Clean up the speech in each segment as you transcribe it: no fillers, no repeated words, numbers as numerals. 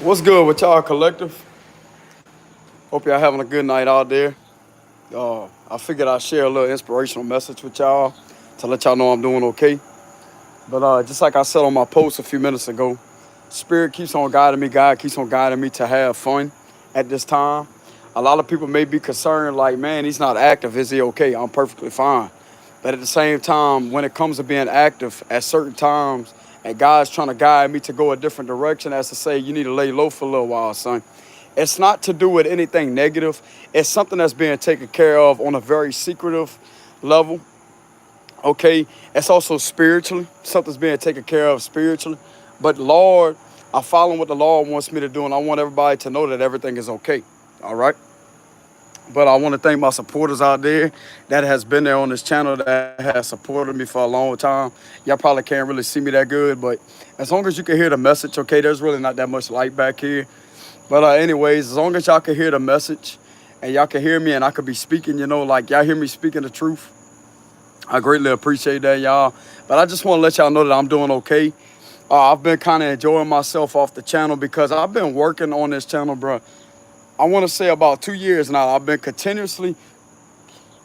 What's good with y'all collective? Hope y'all having a good night out there. I figured I'd share a little inspirational message with y'all to let y'all know I'm doing okay. But just like I said on my post a few minutes ago, Spirit keeps on guiding me. God keeps on guiding me to have fun at this time. A lot of people may be concerned, like, man, he's not active. Is he okay? I'm perfectly fine. But at the same time, when it comes to being active at certain times, and God's trying to guide me to go a different direction, as to say, you need to lay low for a little while, son. It's not to do with anything negative. It's something that's being taken care of on a very secretive level. Okay, it's also spiritually. Something's being taken care of spiritually. But Lord, I'm following what the Lord wants me to do, and I want everybody to know that everything is okay. All right. But I want to thank my supporters out there that has been there on this channel that has supported me for a long time. Y'all probably can't really see me that good, but as long as you can hear the message, okay, there's really not that much light back here. But anyways, as long as y'all can hear the message and y'all can hear me and I could be speaking, like y'all hear me speaking the truth, I greatly appreciate that, y'all. But I just want to let y'all know that I'm doing okay. I've been kind of enjoying myself off the channel because I've been working on this channel, bro. I want to say about 2 years now. I've been continuously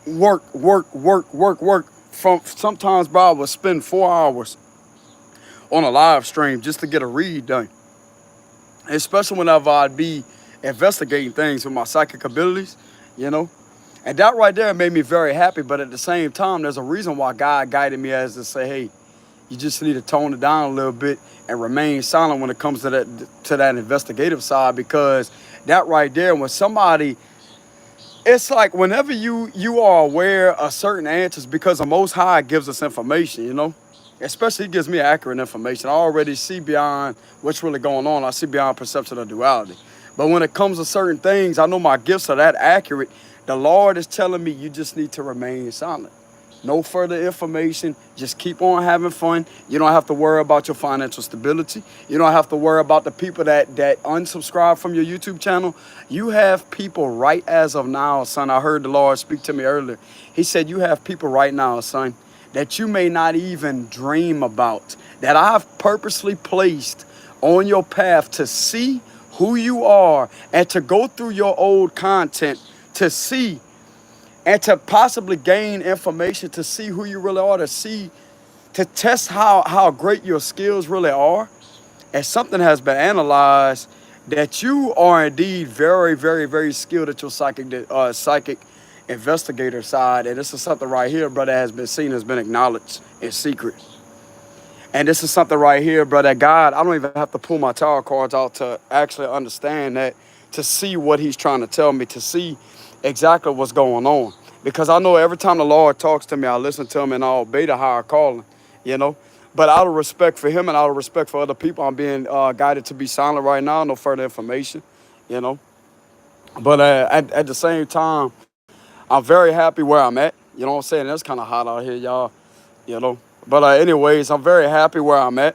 work. From sometimes, bro, I would spend 4 hours on a live stream just to get a read done. Especially whenever I'd be investigating things with my psychic abilities, you know. And that right there made me very happy. But at the same time, there's a reason why God guided me as to say, hey, you just need to tone it down a little bit and remain silent when it comes to that investigative side, because that right there, when somebody, it's like whenever you are aware of certain answers, because the Most High gives us information, especially he gives me accurate information. I already see beyond what's really going on. I see beyond perception of duality. But when it comes to certain things, I know my gifts are that accurate. The Lord is telling me you just need to remain silent. No further information. Just keep on having fun. You don't have to worry about your financial stability. You don't have to worry about the people that unsubscribe from your YouTube channel. You have people right as of now, son. I heard the Lord speak to me earlier. He said you have people right now, son, that you may not even dream about, that I've purposely placed on your path to see who you are and to go through your old content to see and to possibly gain information to see who you really are, to test how great your skills really are. And something has been analyzed that you are indeed very, very, very skilled at your psychic investigator side. And this is something right here, brother, has been seen, has been acknowledged in secret. And this is something right here, brother, God, I don't even have to pull my tarot cards out to actually understand that, to see what he's trying to tell me, to see exactly what's going on. Because I know every time the Lord talks to me, I listen to him and I obey the higher calling, you know. But out of respect for him and out of respect for other people, I'm being guided to be silent right now, no further information, you know. But at the same time, I'm very happy where I'm at. You know what I'm saying? It's kind of hot out here, y'all, you know. But anyways, I'm very happy where I'm at.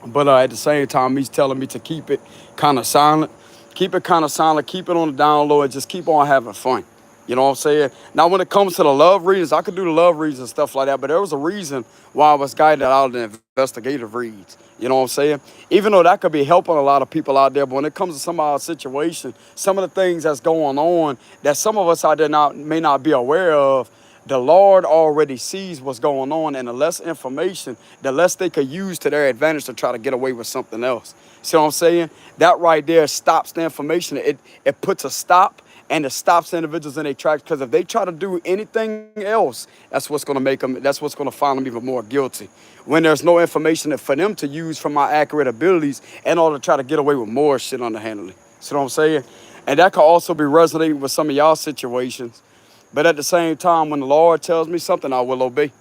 But at the same time, he's telling me to keep it kind of silent. Keep it kind of silent. Keep it on the down low and just keep on having fun. You know what I'm saying? Now, when it comes to the love readings, I could do the love reads and stuff like that. But there was a reason why I was guided out of the investigative reads. You know what I'm saying? Even though that could be helping a lot of people out there. But when it comes to some of our situation, some of the things that's going on that some of us out there may not be aware of, the Lord already sees what's going on, and the less information, the less they could use to their advantage to try to get away with something else. See what I'm saying? That right there stops the information. It puts a stop, and it stops individuals in their tracks, because if they try to do anything else, that's what's going to make them, that's what's going to find them even more guilty. When there's no information for them to use from my accurate abilities in order to try to get away with more shit underhandedly. See what I'm saying? And that could also be resonating with some of y'all situations. But at the same time, when the Lord tells me something, I will obey.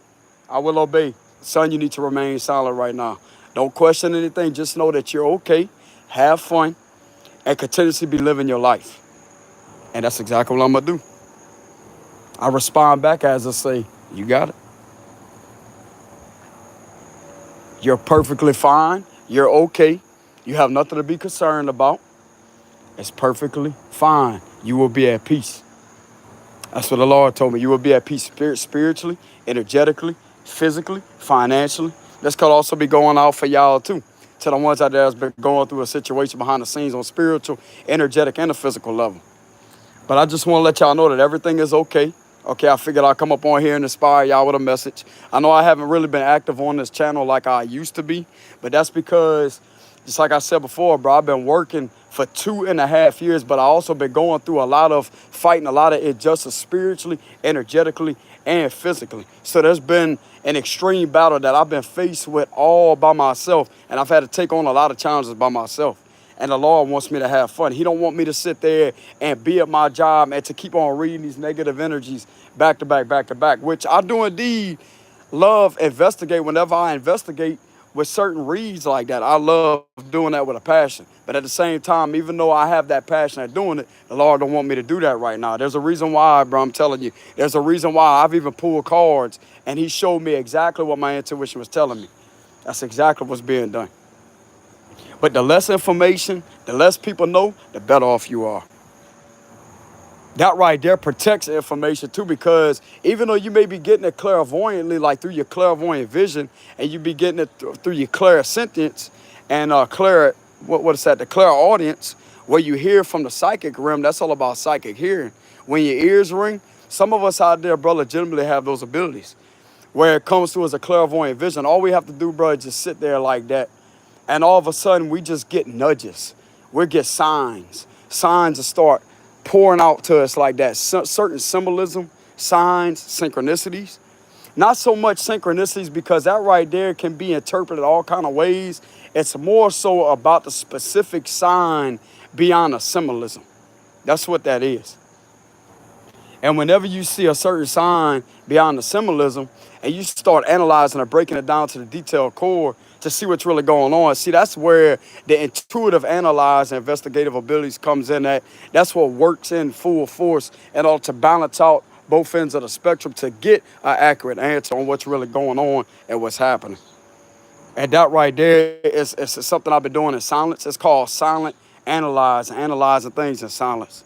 I will obey. Son, you need to remain silent right now. Don't question anything. Just know that you're okay. Have fun. And continuously be living your life. And that's exactly what I'm going to do. I respond back as I say, you got it. You're perfectly fine. You're okay. You have nothing to be concerned about. It's perfectly fine. You will be at peace. That's what the Lord told me. You will be at peace spiritually, energetically, physically, financially. This could also be going out for y'all too. to the ones out there that's been going through a situation behind the scenes on spiritual, energetic, and a physical level. But I just want to let y'all know that everything is okay. Okay, I figured I'd come up on here and inspire y'all with a message. I know I haven't really been active on this channel like I used to be, but that's because, just like I said before, bro, I've been working for 2.5 years, but I also been going through a lot of fighting, a lot of injustice spiritually, energetically, and physically. So there's been an extreme battle that I've been faced with all by myself, and I've had to take on a lot of challenges by myself. And the Lord wants me to have fun. He don't want me to sit there and be at my job and to keep on reading these negative energies back to back, back to back, which I do indeed love investigate whenever I investigate with certain reads like that. I love doing that with a passion. But at the same time, even though I have that passion at doing it, the Lord don't want me to do that right now. There's a reason why, bro, I'm telling you. There's a reason why I've even pulled cards and he showed me exactly what my intuition was telling me. That's exactly what's being done. But the less information, the less people know, the better off you are. That right there protects the information too, because even though you may be getting it clairvoyantly, like through your clairvoyant vision, and you be getting it through your clairsentience and what is that? The clairaudience, where you hear from the psychic realm. That's all about psychic hearing. When your ears ring, some of us out there, bro, legitimately have those abilities. Where it comes to as a clairvoyant vision, all we have to do, bro, is just sit there like that. And all of a sudden, we just get nudges. We get signs. Signs that start pouring out to us like that. Certain symbolism, signs, synchronicities. Not so much synchronicities, because that right there can be interpreted all kind of ways. It's more so about the specific sign beyond a symbolism. That's what that is. And whenever you see a certain sign beyond the symbolism and you start analyzing or breaking it down to the detailed core to see what's really going on, see, that's where the intuitive analyze and investigative abilities comes in at. That's what works in full force in order to balance out both ends of the spectrum to get an accurate answer on what's really going on and what's happening. And that right there is something I've been doing in silence. It's called silent analyze, analyzing things in silence.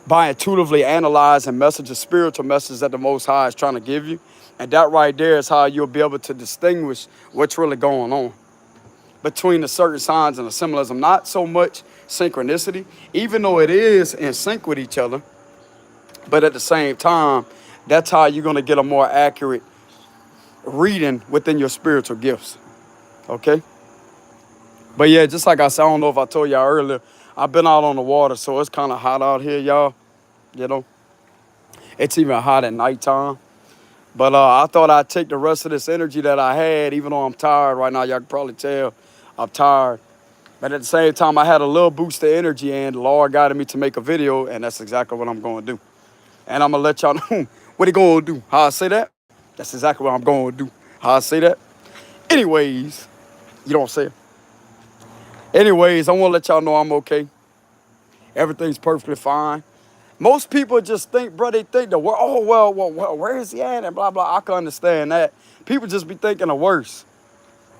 By intuitively analyzing messages, spiritual messages that the Most High is trying to give you. And that right there is how you'll be able to distinguish what's really going on between the certain signs and the symbolism. Not so much synchronicity, even though it is in sync with each other, but at the same time, that's how you're going to get a more accurate reading within your spiritual gifts. Okay? But yeah, just like I said, I don't know if I told y'all earlier, I've been out on the water, so it's kind of hot out here, y'all. You know, it's even hot at nighttime. But I thought I'd take the rest of this energy that I had, even though I'm tired right now. Y'all can probably tell I'm tired. But at the same time, I had a little boost of energy, and the Lord guided me to make a video, and that's exactly what I'm going to do. And I'm going to let y'all know what he going to do. How I say that? That's exactly what I'm going to do. How I say that? Anyways, you don't say it. Anyways, I want to let y'all know I'm okay. Everything's perfectly fine. Most people just think, bro, they think the world, oh, well, where is he at? And blah, blah. I can understand that. People just be thinking the worst.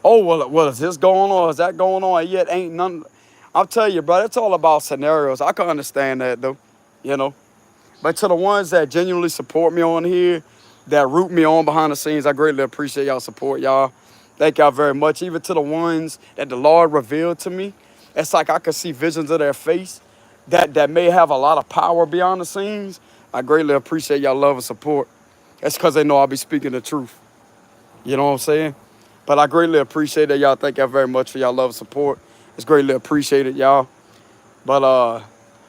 Oh, well, is this going on? Is that going on? And yet ain't none. I'll tell you, bro, it's all about scenarios. I can understand that, though, you know. But to the ones that genuinely support me on here, that root me on behind the scenes, I greatly appreciate y'all support, y'all. Thank y'all very much. Even to the ones that the Lord revealed to me, it's like I could see visions of their face that may have a lot of power beyond the scenes. I greatly appreciate y'all love and support. That's because they know I'll be speaking the truth. You know what I'm saying? But I greatly appreciate that, y'all. Thank y'all very much for y'all love and support. It's greatly appreciated, y'all. But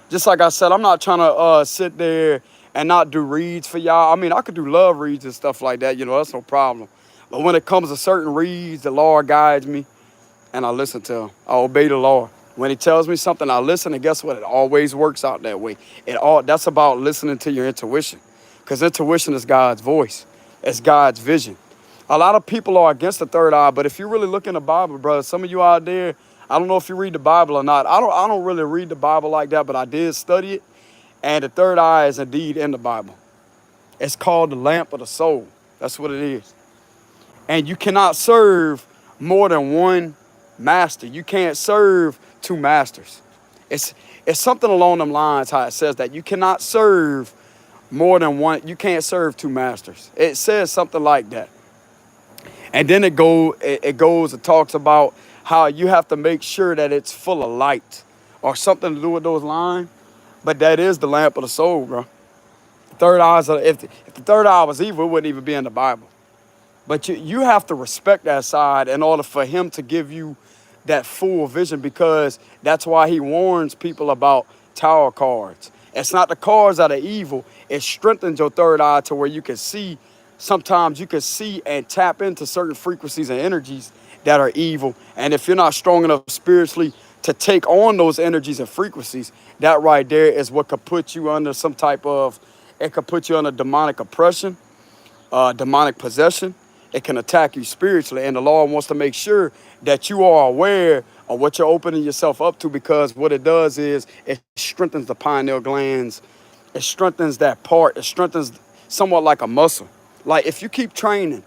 just like I said, I'm not trying to sit there and not do reads for y'all. I mean, I could do love reads and stuff like that. You know, that's no problem. But when it comes to certain reads, the Lord guides me, and I listen to him. I obey the Lord. When he tells me something, I listen, and guess what? It always works out that way. That's about listening to your intuition, because intuition is God's voice. It's God's vision. A lot of people are against the third eye, but if you really look in the Bible, brother, some of you out there, I don't know if you read the Bible or not. I don't really read the Bible like that, but I did study it, and the third eye is indeed in the Bible. It's called the lamp of the soul. That's what it is. And you cannot serve more than one master. You can't serve two masters. It's something along them lines how it says that. You cannot serve more than one. You can't serve two masters. It says something like that. And then it goes and talks about how you have to make sure that it's full of light or something to do with those lines. But that is the lamp of the soul, bro. The third eye is, if the third eye was evil, it wouldn't even be in the Bible. But you have to respect that side in order for him to give you that full vision, because that's why he warns people about tower cards. It's not the cards that are evil. It strengthens your third eye to where you can see. Sometimes you can see and tap into certain frequencies and energies that are evil. And if you're not strong enough spiritually to take on those energies and frequencies, that right there is what could put you under some type of, it could put you under demonic oppression, demonic possession. It can attack you spiritually. And the Lord wants to make sure that you are aware of what you're opening yourself up to, because what it does is it strengthens the pineal glands. It strengthens that part. It strengthens somewhat like a muscle. Like if you keep training,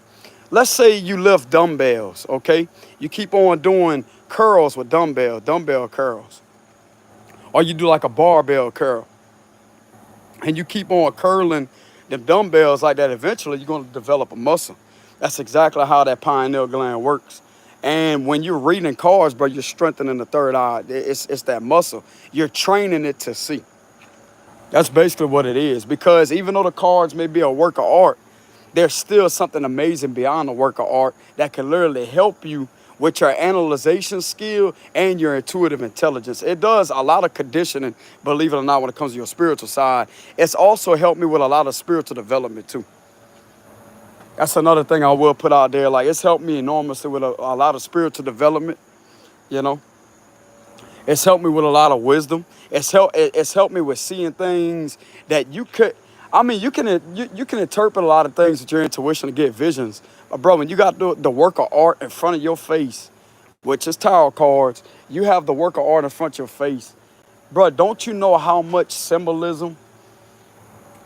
let's say you lift dumbbells, okay? You keep on doing curls with dumbbell curls. Or you do like a barbell curl. And you keep on curling the dumbbells like that, eventually you're going to develop a muscle. That's exactly how that pineal gland works. And when you're reading cards, bro, you're strengthening the third eye. It's that muscle. You're training it to see. That's basically what it is. Because even though the cards may be a work of art, there's still something amazing beyond the work of art that can literally help you with your analyzation skill and your intuitive intelligence. It does a lot of conditioning, believe it or not, when it comes to your spiritual side. It's also helped me with a lot of spiritual development too. That's another thing I will put out there. Like, it's helped me enormously with a lot of spiritual development, you know. It's helped me with a lot of wisdom. It's helped me with seeing things that you could, I mean, you can interpret a lot of things with your intuition to get visions. But bro, when you got the work of art in front of your face, which is tarot cards, you have the work of art in front of your face. Bro, don't you know how much symbolism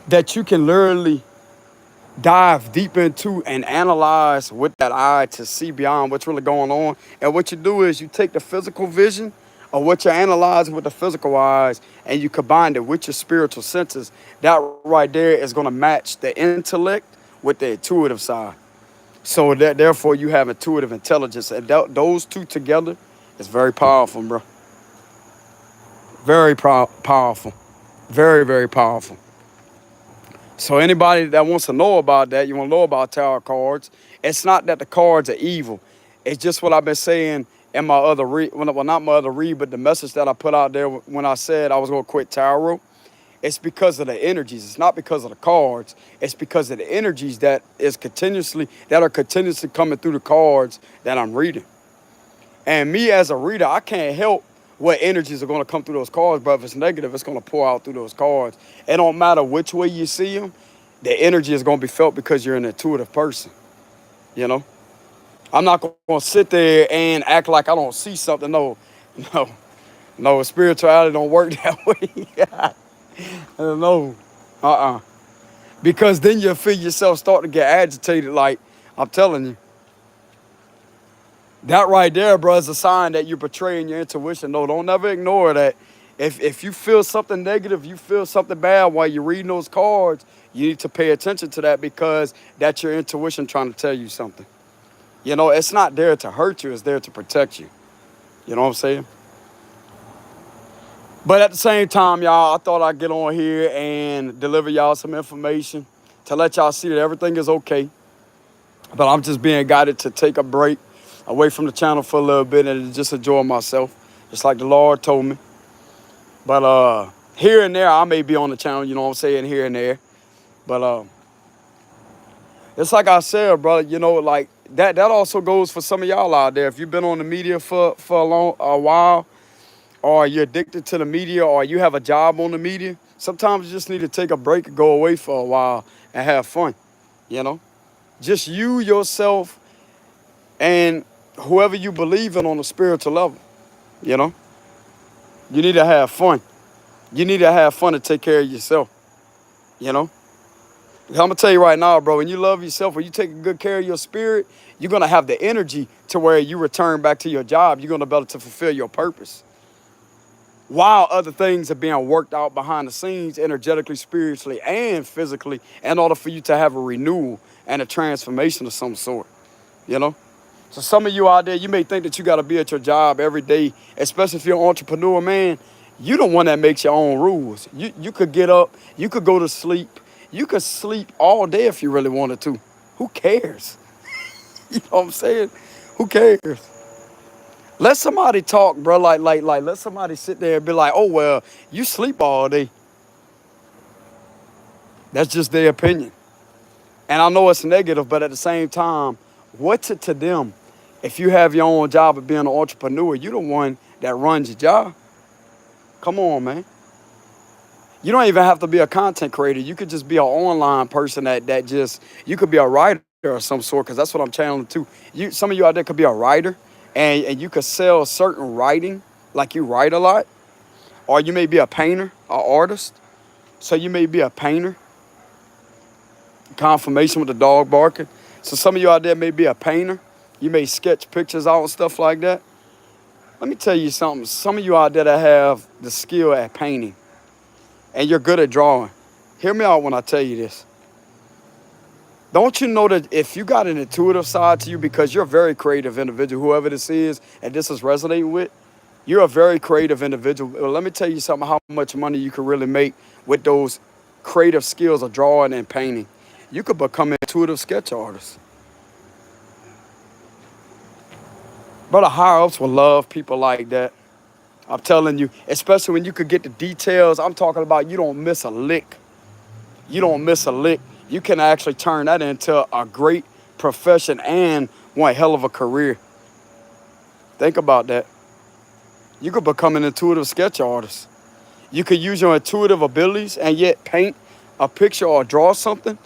that you can literally dive deep into and analyze with that eye to see beyond what's really going on? And what you do is you take the physical vision of what you're analyzing with the physical eyes and you combine it with your spiritual senses. That right there is going to match the intellect with the intuitive side. So that therefore you have intuitive intelligence, and those two together is very powerful, bro. Very powerful. Very, very powerful. So anybody that wants to know about that, you want to know about tarot cards, it's not that the cards are evil. It's just what I've been saying in my other read, well, not my other read, but the message that I put out there when I said I was going to quit tarot. It's because of the energies. It's not because of the cards. It's because of the energies that are continuously coming through the cards that I'm reading. And me as a reader, I can't help what energies are going to come through those cards, but if it's negative, it's going to pour out through those cards. It don't matter which way you see them, the energy is going to be felt because you're an intuitive person, you know? I'm not going to sit there and act like I don't see something. No, spirituality don't work that way. No, because then you'll feel yourself start to get agitated. Like, I'm telling you. That right there, bro, is a sign that you're betraying your intuition. No, don't never ignore that. If you feel something negative, you feel something bad while you're reading those cards, you need to pay attention to that, because that's your intuition trying to tell you something. You know, it's not there to hurt you. It's there to protect you. You know what I'm saying? But at the same time, y'all, I thought I'd get on here and deliver y'all some information to let y'all see that everything is okay. But I'm just being guided to take a break away from the channel for a little bit and just enjoy myself, just like the Lord told me. But here and there, I may be on the channel, you know what I'm saying, here and there. But it's like I said, brother, you know, like that also goes for some of y'all out there. If you've been on the media for a while, or you're addicted to the media, or you have a job on the media, sometimes you just need to take a break and go away for a while and have fun, you know? Just you, yourself, and whoever you believe in on a spiritual level, you know? You need to have fun. You need to have fun to take care of yourself, you know? I'm going to tell you right now, bro, when you love yourself, when you take good care of your spirit, you're going to have the energy to where you return back to your job. You're going to be able to fulfill your purpose, while other things are being worked out behind the scenes, energetically, spiritually, and physically, in order for you to have a renewal and a transformation of some sort, you know? So some of you out there, you may think that you got to be at your job every day, especially if you're an entrepreneur, man. You the one that makes your own rules. You could get up, you could go to sleep, you could sleep all day if you really wanted to. Who cares? You know what I'm saying? Who cares? Let somebody talk, bro. Like, let somebody sit there and be like, oh, well, you sleep all day. That's just their opinion. And I know it's negative, but at the same time, what's it to them? If you have your own job of being an entrepreneur, you the one that runs your job. Come on, man. You don't even have to be a content creator. You could just be an online person that just, you could be a writer of some sort, because that's what I'm channeling too. Some of you out there could be a writer, and you could sell certain writing, like you write a lot. Or you may be a painter, an artist. So you may be a painter. Confirmation with the dog barking. So some of you out there may be a painter. You may sketch pictures out and stuff like that. Let me tell you something. Some of you out there that have the skill at painting and you're good at drawing. Hear me out when I tell you this. Don't you know that if you got an intuitive side to you, because you're a very creative individual, whoever this is, and this is resonating with, you're a very creative individual. Well, let me tell you something, how much money you can really make with those creative skills of drawing and painting. You could become an intuitive sketch artist. But the higher ups will love people like that. I'm telling you, especially when you could get the details. I'm talking about you don't miss a lick. You don't miss a lick. You can actually turn that into a great profession and one hell of a career. Think about that. You could become an intuitive sketch artist. You could use your intuitive abilities and yet paint a picture or draw something.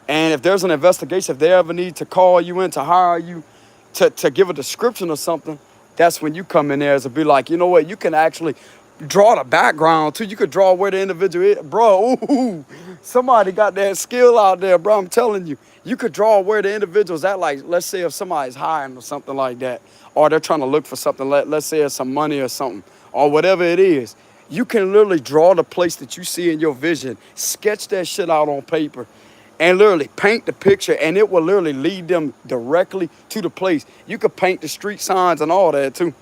And if there's an investigation, if they ever need to call you in to hire you to give a description of something, that's when you come in there as to be like, you know what, you can actually draw the background too. You could draw where the individual is. Bro, ooh, somebody got that skill out there, bro. I'm telling you. You could draw where the individual's at. Like, let's say if somebody's hiring or something like that, or they're trying to look for something, let's say it's some money or something, or whatever it is. You can literally draw the place that you see in your vision, sketch that shit out on paper, and literally paint the picture, and it will literally lead them directly to the place. You could paint the street signs and all that too.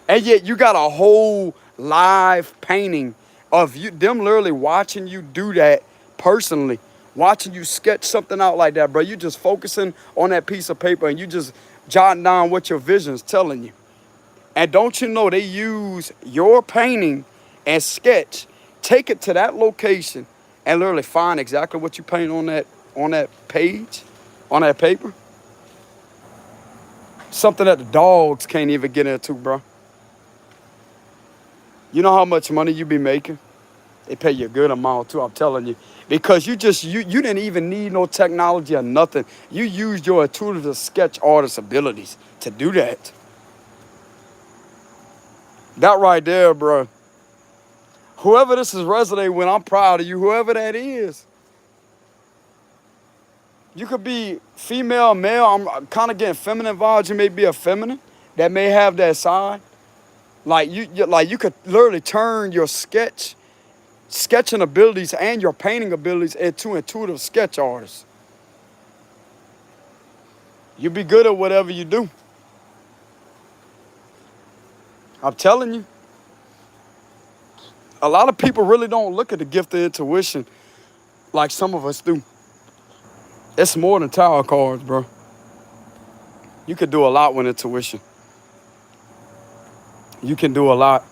And yet you got a whole live painting of you, them literally watching you do that personally, watching you sketch something out like that, bro. You just focusing on that piece of paper and you just jotting down what your vision's telling you. And don't you know they use your painting and sketch, take it to that location and literally find exactly what you paint on that page, on that paper. Something that the dogs can't even get into, bro. You know how much money you be making? They pay you a good amount too, I'm telling you. Because you didn't even need no technology or nothing. You used your intuitive sketch artist abilities to do that. That right there, bro. Whoever this is resonating with, I'm proud of you, whoever that is. You could be female, male. I'm kind of getting feminine vibes. You may be a feminine that may have that side. Like you could literally turn your sketching abilities and your painting abilities into intuitive sketch artists. You be good at whatever you do. I'm telling you. A lot of people really don't look at the gift of intuition like some of us do. It's more than tarot cards, bro. You could do a lot with intuition. You can do a lot.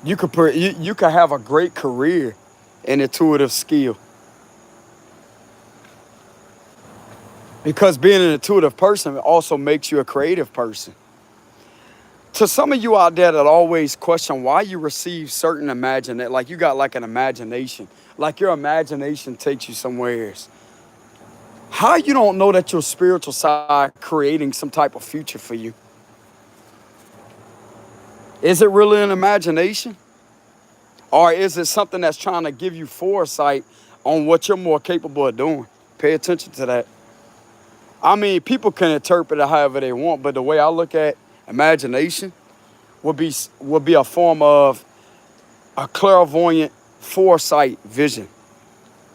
You could have a great career in intuitive skill. Because being an intuitive person also makes you a creative person. To some of you out there that always question why you receive certain imagination, like you got like an imagination, like your imagination takes you somewhere else. How you don't know that your spiritual side creating some type of future for you? Is it really an imagination? Or is it something that's trying to give you foresight on what you're more capable of doing? Pay attention to that. I mean, people can interpret it however they want, but the way I look at imagination would be a form of a clairvoyant foresight vision.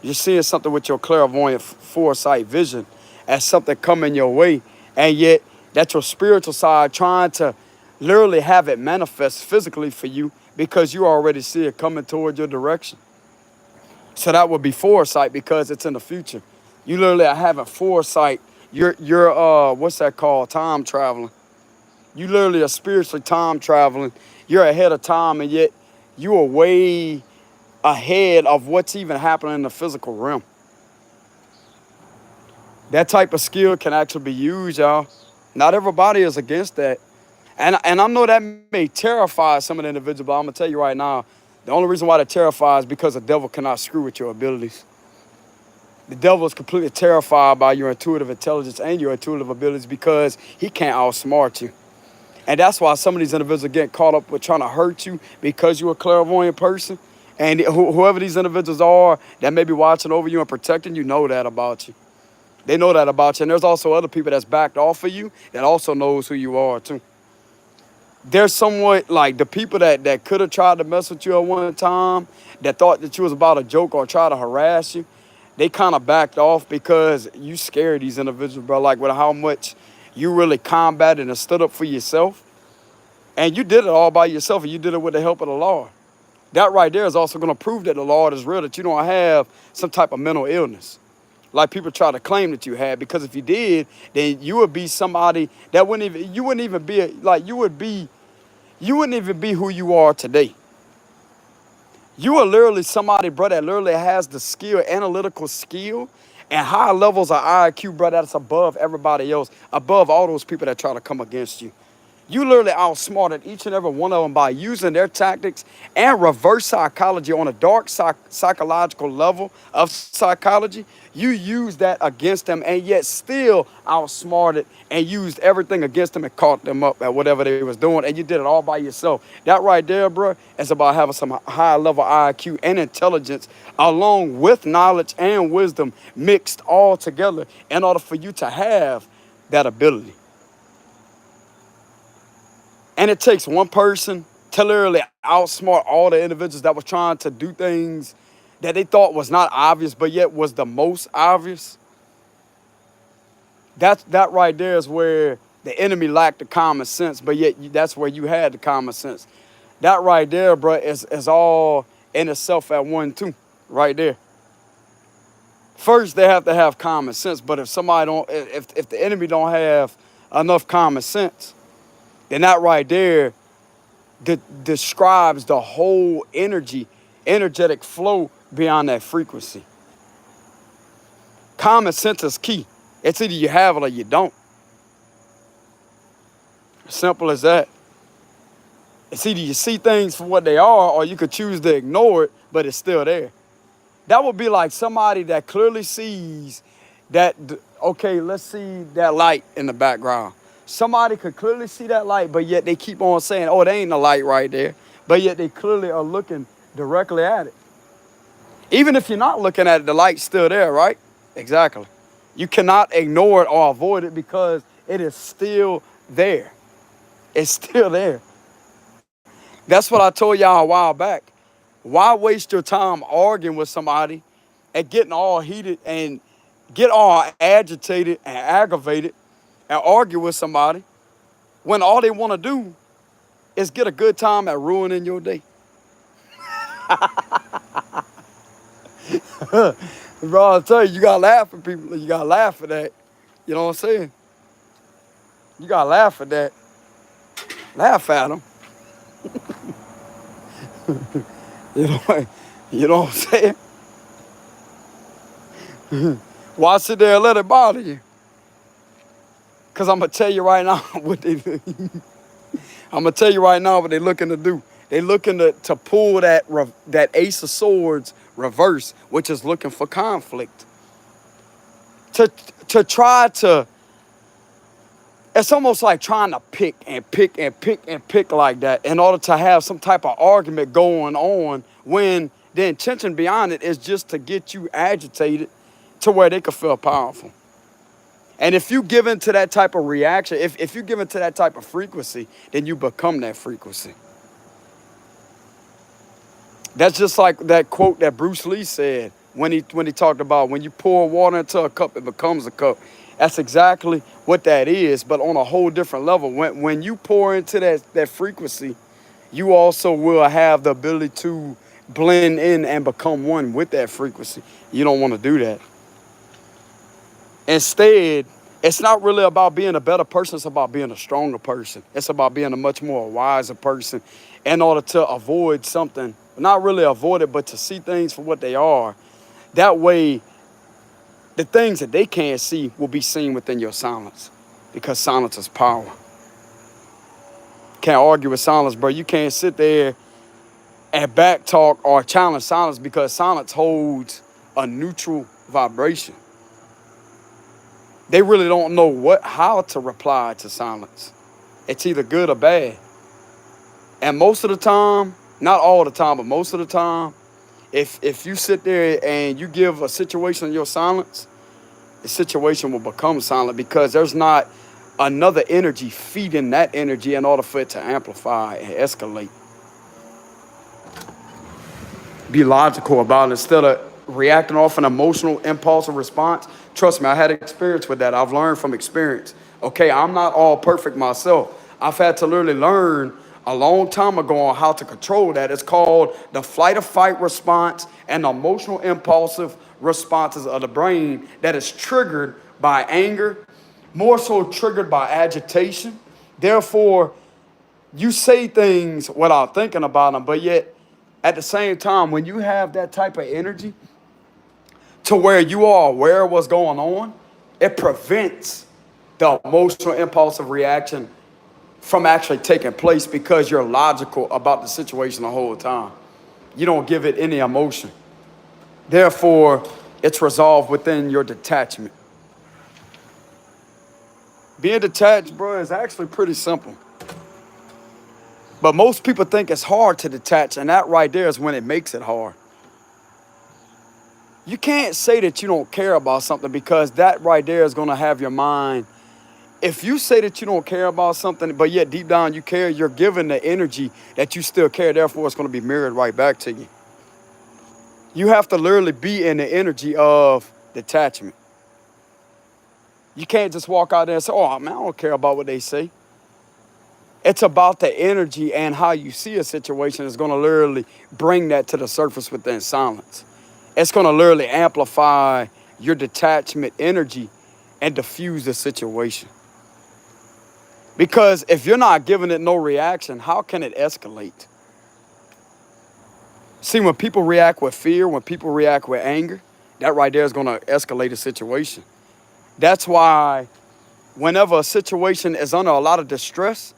You're seeing something with your clairvoyant foresight vision as something coming your way, And yet, that's your spiritual side trying to literally have it manifest physically for you because you already see it coming toward your direction. So that would be foresight because it's in the future. You literally are having foresight. You're what's that called? Time traveling. You literally are spiritually time traveling. You're ahead of time, and yet you are way ahead of what's even happening in the physical realm. That type of skill can actually be used, y'all. Not everybody is against that. And I know that may terrify some of the individuals, but I'm gonna tell you right now, the only reason why that terrifies is because the devil cannot screw with your abilities. The devil is completely terrified by your intuitive intelligence and your intuitive abilities because he can't outsmart you. And that's why some of these individuals get caught up with trying to hurt you because you're a clairvoyant person. And whoever these individuals are that may be watching over you and protecting you know that about you. They know that about you. And there's also other people that's backed off of you that also knows who you are too. There's somewhat like the people that could have tried to mess with you at one time, that thought that you was about a joke or try to harass you, they kind of backed off because you scared these individuals, bro. Like with how much you really combated and stood up for yourself. And you did it all by yourself, and you did it with the help of the Lord. That right there is also going to prove that the Lord is real, that you don't have some type of mental illness like people try to claim that you had. Because if you did, then you would be somebody that you wouldn't even be you wouldn't even be who you are today. You are literally somebody, bro, that literally has the skill, analytical skill, and high levels of IQ, bro, that's above everybody else, above all those people that try to come against you. You literally outsmarted each and every one of them by using their tactics and reverse psychology on a dark psychological level of psychology. You used that against them and yet still outsmarted and used everything against them and caught them up at whatever they was doing. And you did it all by yourself. That right there, bro, is about having some high level IQ and intelligence along with knowledge and wisdom mixed all together in order for you to have that ability. And it takes one person to literally outsmart all the individuals that was trying to do things that they thought was not obvious, but yet was the most obvious. That right there is where the enemy lacked the common sense, but yet that's where you had the common sense. That right there, bro, is all in itself at one, too, right there. First, they have to have common sense, but if somebody don't, if the enemy don't have enough common sense, then that right there describes the whole energetic flow beyond that frequency. Common sense is key. It's either you have it or you don't. Simple as that. It's either you see things for what they are or you could choose to ignore it, but it's still there. That would be like somebody that clearly sees that, okay, let's see that light in the background. Somebody could clearly see that light, but yet they keep on saying, oh, there ain't no light right there. But yet they clearly are looking directly at it. Even if you're not looking at it, the light's still there, right? Exactly. You cannot ignore it or avoid it because it is still there. It's still there. That's what I told y'all a while back. Why waste your time arguing with somebody and getting all heated and get all agitated and aggravated and argue with somebody when all they want to do is get a good time at ruining your day? Bro, I tell you, you gotta laugh at people. You gotta laugh at that. You know what I'm saying? You gotta laugh at that. Laugh at them. You know what I'm saying? Why sit there and let it bother you? Because I'm going to tell you right now what they do. I'm going to tell you right now what they're looking to do. They're looking to pull that Ace of Swords reverse, which is looking for conflict. To try to, it's almost like trying to pick and pick and pick and pick like that in order to have some type of argument going on when the intention beyond it is just to get you agitated to where they can feel powerful. And if you give into that type of reaction, if you give into that type of frequency, then you become that frequency. That's just like that quote that Bruce Lee said when he talked about when you pour water into a cup, it becomes a cup. That's exactly what that is, but on a whole different level. When you pour into that frequency, you also will have the ability to blend in and become one with that frequency. You don't want to do that. Instead, it's not really about being a better person. It's about being a stronger person. It's about being a much more wiser person in order to avoid something, not really avoid it, but to see things for what they are. That way, the things that they can't see will be seen within your silence, because silence is power. Can't argue with silence, bro. You can't sit there and back talk or challenge silence, because silence holds a neutral vibration. They really don't know how to reply to silence. It's either good or bad. And most of the time, not all the time, but most of the time, if you sit there and you give a situation your silence, the situation will become silent, because there's not another energy feeding that energy in order for it to amplify and escalate. Be logical about it instead of reacting off an emotional, impulsive response. Trust me, I had experience with that. I've learned from experience. Okay, I'm not all perfect myself. I've had to literally learn a long time ago on how to control that. It's called the flight or fight response and the emotional, impulsive responses of the brain that is triggered by anger, more so triggered by agitation. Therefore, you say things without thinking about them, but yet at the same time, when you have that type of energy to where you are aware of what's going on, it prevents the emotional impulsive reaction from actually taking place, because you're logical about the situation the whole time. You don't give it any emotion. Therefore, it's resolved within your detachment. Being detached, bro, is actually pretty simple. But most people think it's hard to detach, and that right there is when it makes it hard. You can't say that you don't care about something, because that right there is going to have your mind. If you say that you don't care about something, but yet deep down you care, you're giving the energy that you still care. Therefore, it's going to be mirrored right back to you. You have to literally be in the energy of detachment. You can't just walk out there and say, oh, man, I don't care about what they say. It's about the energy and how you see a situation is going to literally bring that to the surface within silence. It's going to literally amplify your detachment energy and diffuse the situation. Because if you're not giving it no reaction, how can it escalate? See, when people react with fear, when people react with anger, that right there is going to escalate a situation. That's why whenever a situation is under a lot of distress,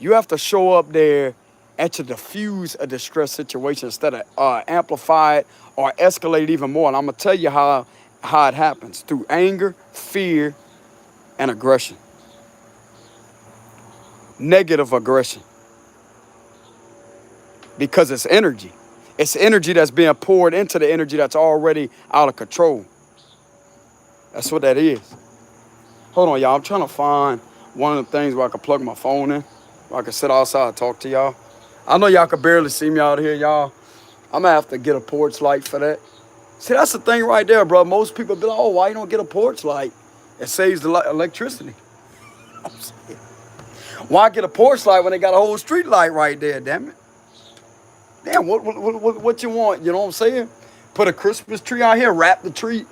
you have to show up there and to diffuse a distress situation instead of amplify it or escalate it even more. And I'm going to tell you how it happens: through anger, fear, and aggression. Negative aggression. Because it's energy. It's energy that's being poured into the energy that's already out of control. That's what that is. Hold on, y'all. I'm trying to find one of the things where I can plug my phone in, where I can sit outside and talk to y'all. I know y'all can barely see me out here, y'all. I'm going to have to get a porch light for that. See, that's the thing right there, bro. Most people be like, oh, why you don't get a porch light? It saves the electricity. Why get a porch light when they got a whole street light right there, damn it? Damn, what you want? You know what I'm saying? Put a Christmas tree out here, wrap the tree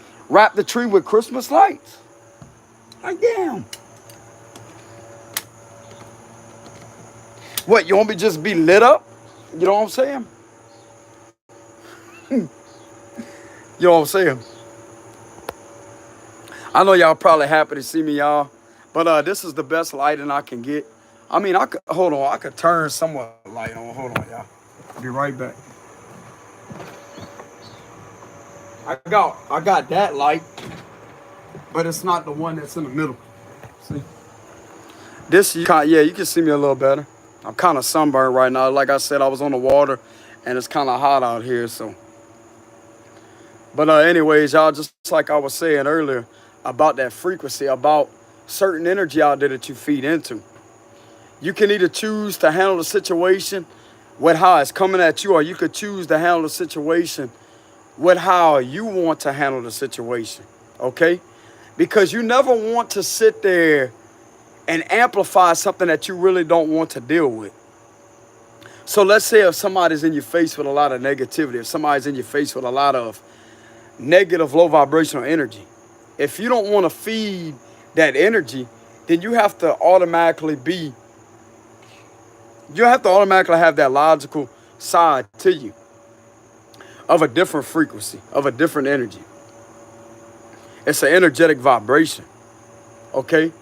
with Christmas lights. Like, damn. What, you want me to just be lit up? You know what I'm saying? You know what I'm saying? I know y'all probably happy to see me, y'all. But this is the best lighting I can get. I mean, I could turn somewhat light on. Hold on, y'all. I'll be right back. I got that light, but it's not the one that's in the middle. See? You can see me a little better. I'm kind of sunburned right now. Like I said, I was on the water, and it's kind of hot out here, so. But anyways, y'all, just like I was saying earlier about that frequency, about certain energy out there that you feed into. You can either choose to handle the situation with how it's coming at you, or you could choose to handle the situation with how you want to handle the situation, okay? because you never want to sit there and amplify something that you really don't want to deal with. So let's say if somebody's in your face with a lot of negativity, if somebody's in your face with a lot of negative, low vibrational energy, if you don't want to feed that energy, then you have to automatically have that logical side to you of a different frequency, of a different energy. It's an energetic vibration, okay?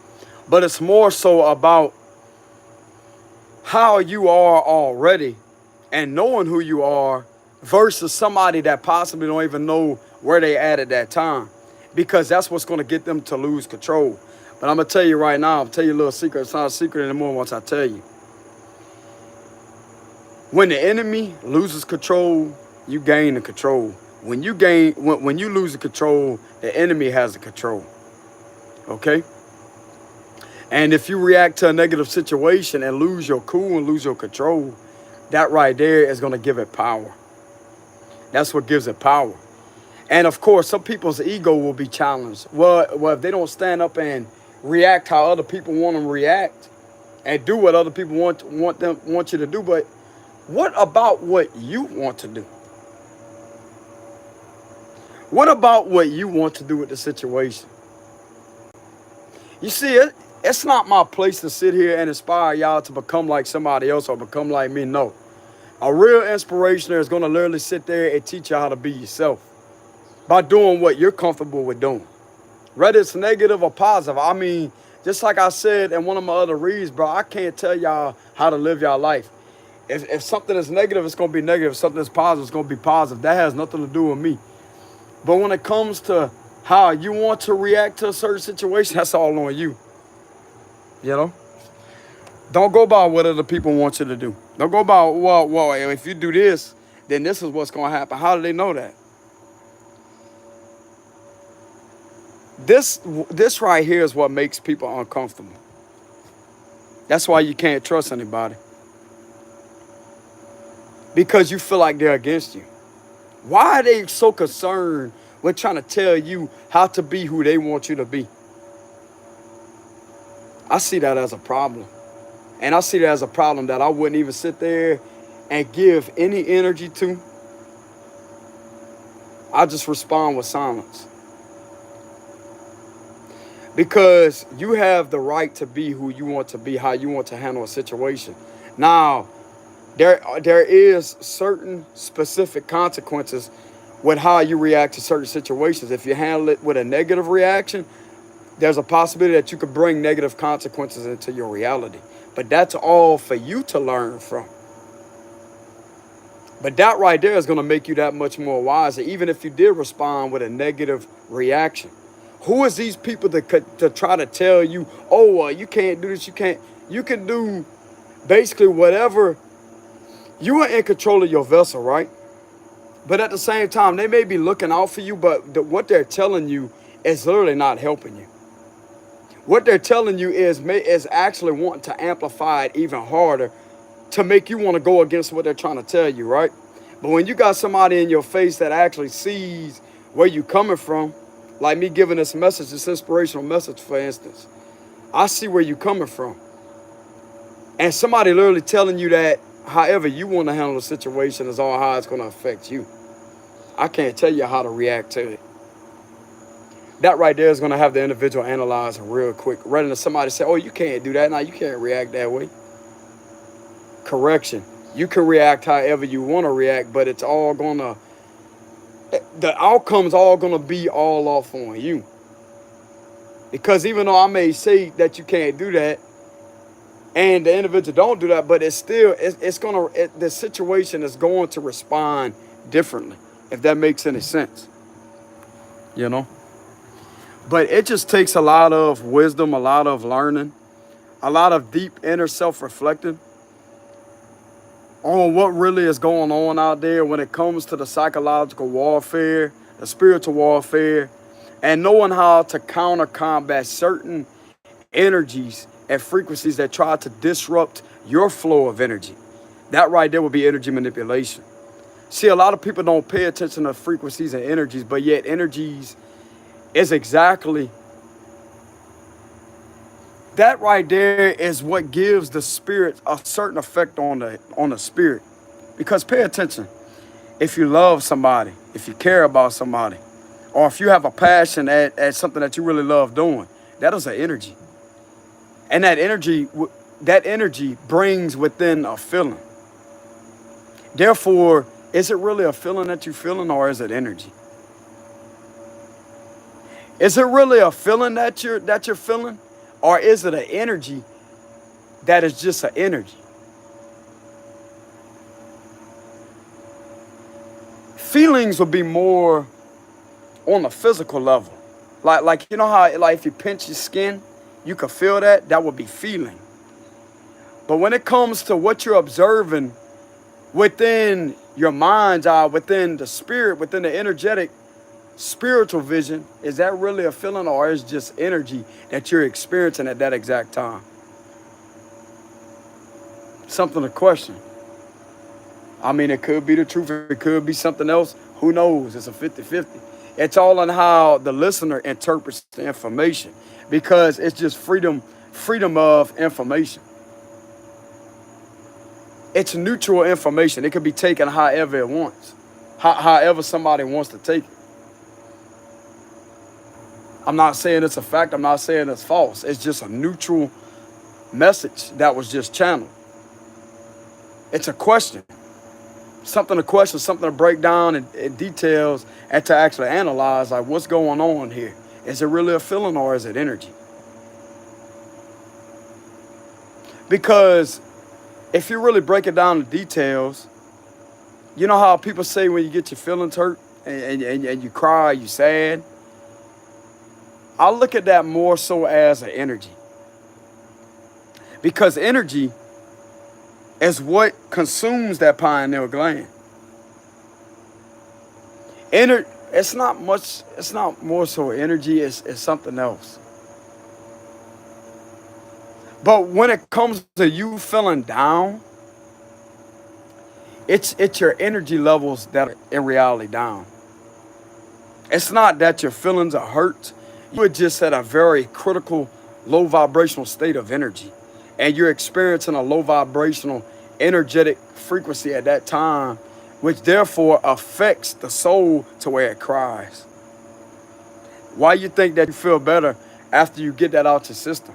But it's more so about how you are already and knowing who you are versus somebody that possibly don't even know where they at that time, because that's what's going to get them to lose control. But I'm going to tell you right now, I'll tell you a little secret. It's not a secret anymore once I tell you. When the enemy loses control, you gain the control. When you lose the control, the enemy has the control. Okay? And if you react to a negative situation and lose your cool and lose your control, that right there is going to give it power. That's what gives it power. And of course, some people's ego will be challenged. Well, if they don't stand up and react how other people want them to react and do what other people want you to do, but what about what you want to do? What about what you want to do with the situation? You see, it's not my place to sit here and inspire y'all to become like somebody else or become like me. No. A real inspirationer is going to literally sit there and teach you how to be yourself by doing what you're comfortable with doing. Whether it's negative or positive. I mean, just like I said in one of my other reads, bro, I can't tell y'all how to live y'all life. If something is negative, it's going to be negative. If something is positive, it's going to be positive. That has nothing to do with me. But when it comes to how you want to react to a certain situation, that's all on you. You know? Don't go by what other people want you to do. Don't go by, well, if you do this, then this is what's going to happen. How do they know that? This right here is what makes people uncomfortable. That's why you can't trust anybody. Because you feel like they're against you. Why are they so concerned with trying to tell you how to be who they want you to be? I see that as a problem. And I see that as a problem that I wouldn't even sit there and give any energy to. I just respond with silence. Because you have the right to be who you want to be, how you want to handle a situation. Now, there is certain specific consequences with how you react to certain situations. If you handle it with a negative reaction, there's a possibility that you could bring negative consequences into your reality. But that's all for you to learn from. But that right there is going to make you that much more wiser, even if you did respond with a negative reaction. Who is these people to try to tell you, oh, you can't do this, you can do basically whatever. You are in control of your vessel, right? But at the same time, they may be looking out for you, but what they're telling you is literally not helping you. What they're telling you is actually wanting to amplify it even harder to make you want to go against what they're trying to tell you, right? But when you got somebody in your face that actually sees where you're coming from, like me giving this message, this inspirational message, for instance, I see where you're coming from. And somebody literally telling you that however you want to handle the situation is all how it's going to affect you. I can't tell you how to react to it. That right there is going to have the individual analyze real quick. Rather than somebody say, oh, you can't do that. Now, you can't react that way. Correction. You can react however you want to react, but it's all going to, the outcome's all going to be all off on you. Because even though I may say that you can't do that, and the individual don't do that, but it's still, the situation is going to respond differently, if that makes any sense. You know? But it just takes a lot of wisdom, a lot of learning, a lot of deep inner self-reflecting on what really is going on out there when it comes to the psychological warfare, the spiritual warfare, and knowing how to combat certain energies and frequencies that try to disrupt your flow of energy. That right there would be energy manipulation. See, a lot of people don't pay attention to frequencies and energies, but yet energies is exactly That right there is what gives the spirit a certain effect on the spirit. Because pay attention. If you love somebody, if you care about somebody, or if you have a passion at something that you really love doing, that is an energy. And that energy brings within a feeling. Therefore, is it really a feeling that you're feeling, or is it energy? Is it really a feeling that you're feeling, or is it an energy that is just an energy? Feelings would be more on the physical level. Like you know how like if you pinch your skin, you can feel that. That would be feeling. But when it comes to what you're observing within your mind's eye, within the spirit, within the energetic spiritual vision, is that really a feeling, or is it just energy that you're experiencing at that exact time? Something to question. I mean, it could be the truth. It could be something else. Who knows? It's a 50-50. It's all on how the listener interprets the information, because it's just freedom of information. It's neutral information. It can be taken however it wants, however somebody wants to take it. I'm not saying it's a fact. I'm not saying it's false. It's just a neutral message that was just channeled. It's a question. Something to question, something to break down in details, and to actually analyze, like, what's going on here? Is it really a feeling, or is it energy? Because if you really break it down to details, you know how people say when you get your feelings hurt and you cry, you sad? I look at that more so as an energy. Because energy is what consumes that pineal gland. It's not more so energy, it's something else. But when it comes to you feeling down, it's your energy levels that are in reality down. It's not that your feelings are hurt. You're just at a very critical, low vibrational state of energy. And you're experiencing a low vibrational, energetic frequency at that time, which therefore affects the soul to where it cries. Why you think that you feel better after you get that out your system?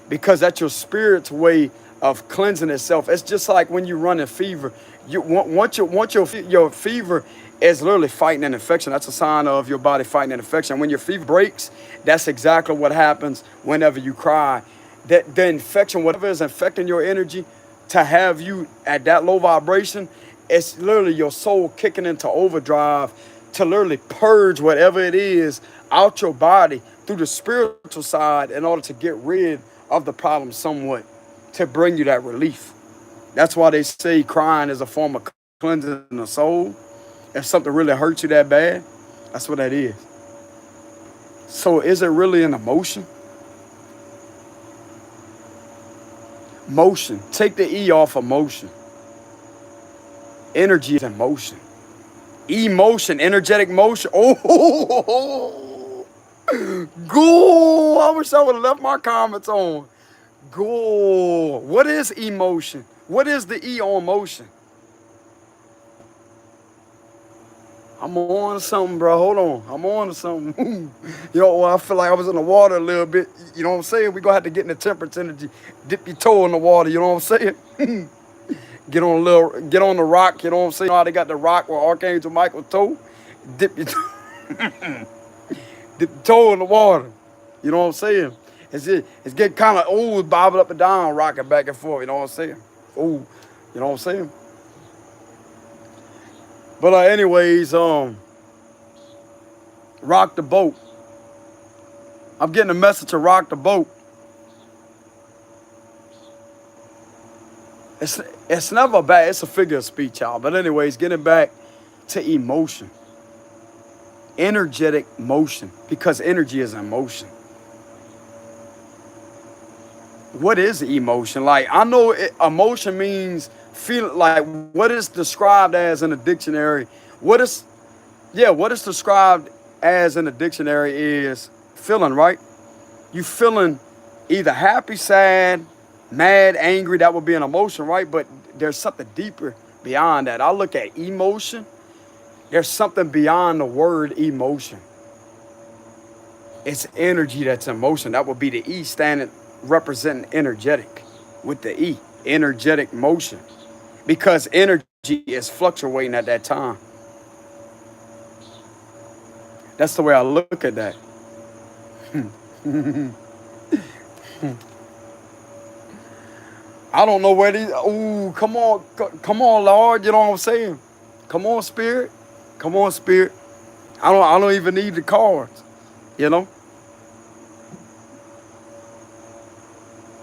Because that's your spirit's way of cleansing itself. It's just like when you run a fever. Once your fever is literally fighting an infection. That's a sign of your body fighting an infection. When your fever breaks, that's exactly what happens whenever you cry. That the infection, whatever is infecting your energy, to have you at that low vibration, it's literally your soul kicking into overdrive to literally purge whatever it is out your body through the spiritual side in order to get rid of the problem somewhat, to bring you that relief. That's why they say crying is a form of cleansing the soul. If something really hurts you that bad, that's what that is. So is it really an emotion? Motion. Take the E off of motion. Energy is emotion. Emotion, energetic motion. Oh, go. I wish I would have left my comments on. Go. What is emotion? What is the E on motion? I'm on to something, bro. Hold on. I'm on to something. I feel like I was in the water a little bit. You know what I'm saying? We're going to have to get in the temperance energy. Dip your toe in the water. You know what I'm saying? Get on the rock. You know what I'm saying? You know how they got the rock where Archangel Michael's toe? Dip your dip your toe in the water. You know what I'm saying? It's getting kind of old, bobbing up and down, rocking back and forth. You know what I'm saying? Oh, you know what I'm saying? But anyways, rock the boat. I'm getting a message to rock the boat. It's never bad. It's a figure of speech, y'all. But anyways, getting back to emotion. Energetic motion, because energy is emotion. What is emotion? Like, I know emotion means feel, like what is described as in a dictionary. What is described as in a dictionary is feeling, right? You feeling either happy, sad, mad, angry. That would be an emotion, right? But there's something deeper beyond that. I look at emotion. There's something beyond the word emotion. It's energy that's in motion. That would be the E standing representing energetic with the E, energetic motion. Because energy is fluctuating at that time. That's the way I look at that. I don't know where these. Ooh, come on, Lord. You know what I'm saying? Come on, Spirit. Come on, Spirit. I don't even need the cards. You know,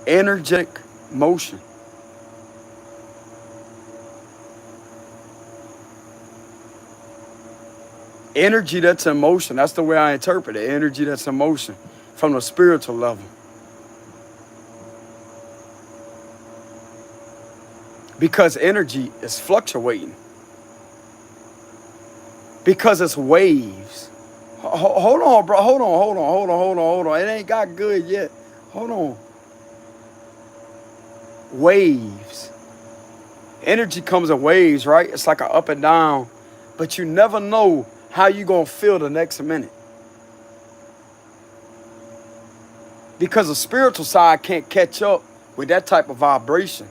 energetic motion. Energy that's in motion. That's the way I interpret it. Energy that's in motion from the spiritual level. Because energy is fluctuating. Because it's waves. Hold on, bro. Hold on. It ain't got good yet. Hold on. Waves. Energy comes in waves, right? It's like an up and down. But you never know how you going to feel the next minute. Because the spiritual side can't catch up with that type of vibration.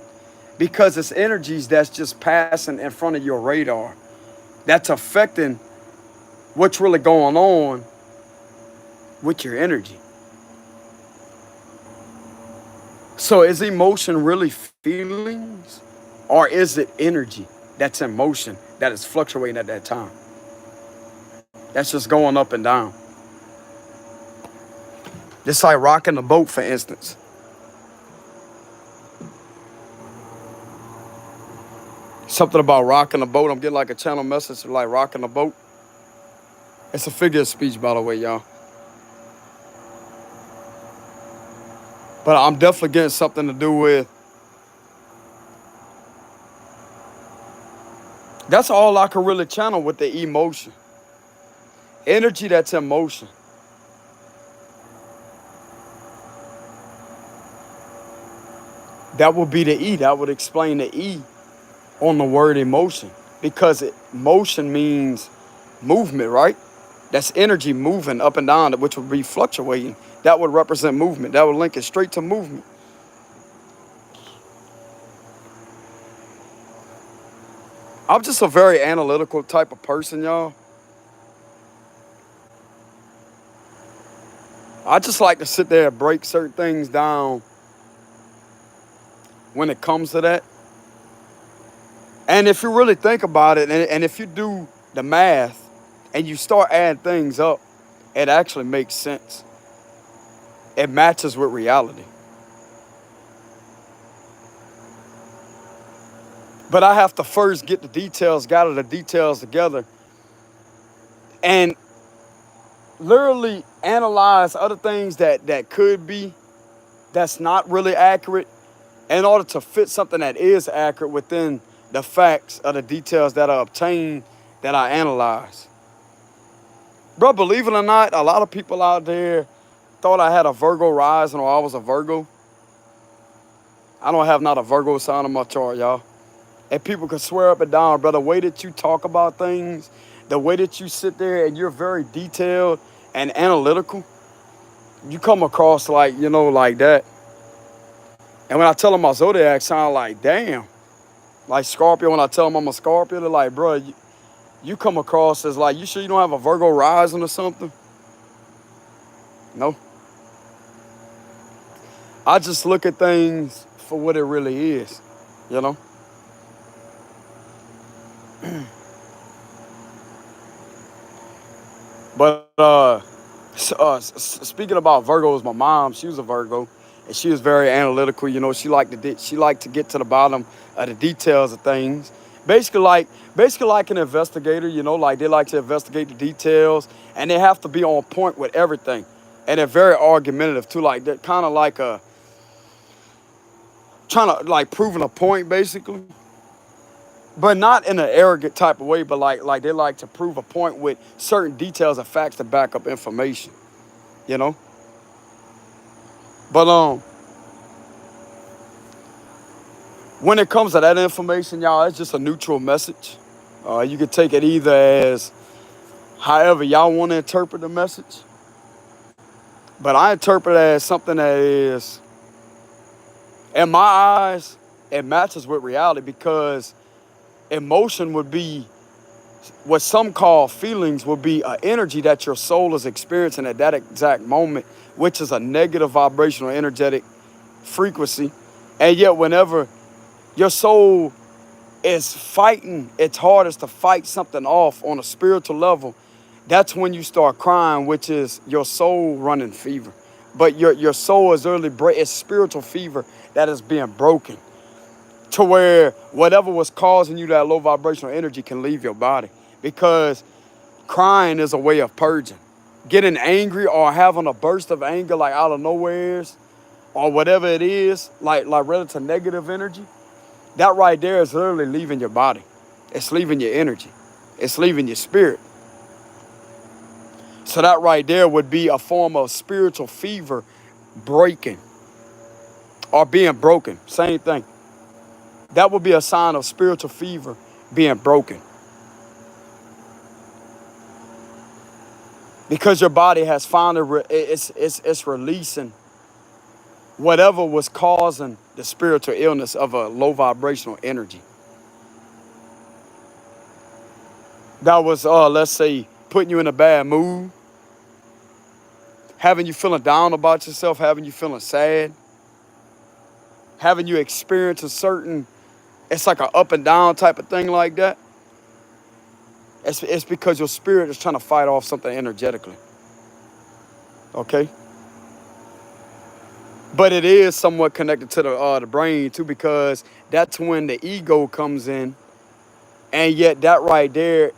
Because it's energies that's just passing in front of your radar. That's affecting what's really going on with your energy. So is emotion really feelings? Or is it energy that's in motion that is fluctuating at that time? That's just going up and down. Just like rocking the boat, for instance. Something about rocking the boat. I'm getting like a channel message like rocking the boat. It's a figure of speech, by the way, y'all. But I'm definitely getting something to do with. That's all I can really channel with the emotion. Energy that's in motion. That would be the E. That would explain the E on the word emotion. Because motion means movement, right? That's energy moving up and down, which would be fluctuating. That would represent movement. That would link it straight to movement. I'm just a very analytical type of person, y'all. I just like to sit there and break certain things down when it comes to that. And if you really think about it, and if you do the math and you start adding things up, it actually makes sense. It matches with reality. But I have to first get the details, gather the details together, and literally analyze other things that could be, that's not really accurate, in order to fit something that is accurate within the facts of the details that are obtained, that I analyze. Bro, believe it or not, a lot of people out there thought I had a Virgo rising or I was a Virgo. I don't have not a Virgo sign on my chart, y'all. And people can swear up and down, bro, the way that you talk about things, the way that you sit there and you're very detailed and analytical, you come across like, like that. And when I tell them my zodiac sign, like, damn. Like Scorpio, when I tell them I'm a Scorpio, they're like, bro, you come across as like, you sure you don't have a Virgo rising or something? No. I just look at things for what it really is, But speaking about Virgos, my mom, she was a Virgo, and she was very analytical. She liked to get to the bottom of the details of things. Basically like an investigator. Like they like to investigate the details, and they have to be on point with everything. And they're very argumentative too. Like they're kind of like trying to like proving a point, basically. But not in an arrogant type of way, but like they like to prove a point with certain details and facts to back up information, But when it comes to that information, y'all, it's just a neutral message. You can take it either as however y'all want to interpret the message. But I interpret it as something that is, in my eyes, it matches with reality, because emotion would be what some call feelings, would be an energy that your soul is experiencing at that exact moment, which is a negative vibrational energetic frequency. And yet whenever your soul is fighting its hardest to fight something off on a spiritual level, that's when you start crying, which is your soul running fever. But your soul is it's spiritual fever that is being broken, to where whatever was causing you that low vibrational energy can leave your body. Because crying is a way of purging. Getting angry or having a burst of anger like out of nowhere, or whatever it is, like relative to negative energy, that right there is literally leaving your body. It's leaving your energy. It's leaving your spirit. So that right there would be a form of spiritual fever breaking or being broken. Same thing. That would be a sign of spiritual fever being broken. Because your body has finally, it's releasing whatever was causing the spiritual illness of a low vibrational energy. That was, let's say, putting you in a bad mood, having you feeling down about yourself, having you feeling sad, having you experience a certain, it's like an up and down type of thing like that. It's because your spirit is trying to fight off something energetically. Okay? But it is somewhat connected to the brain too, because that's when the ego comes in. And yet that right there,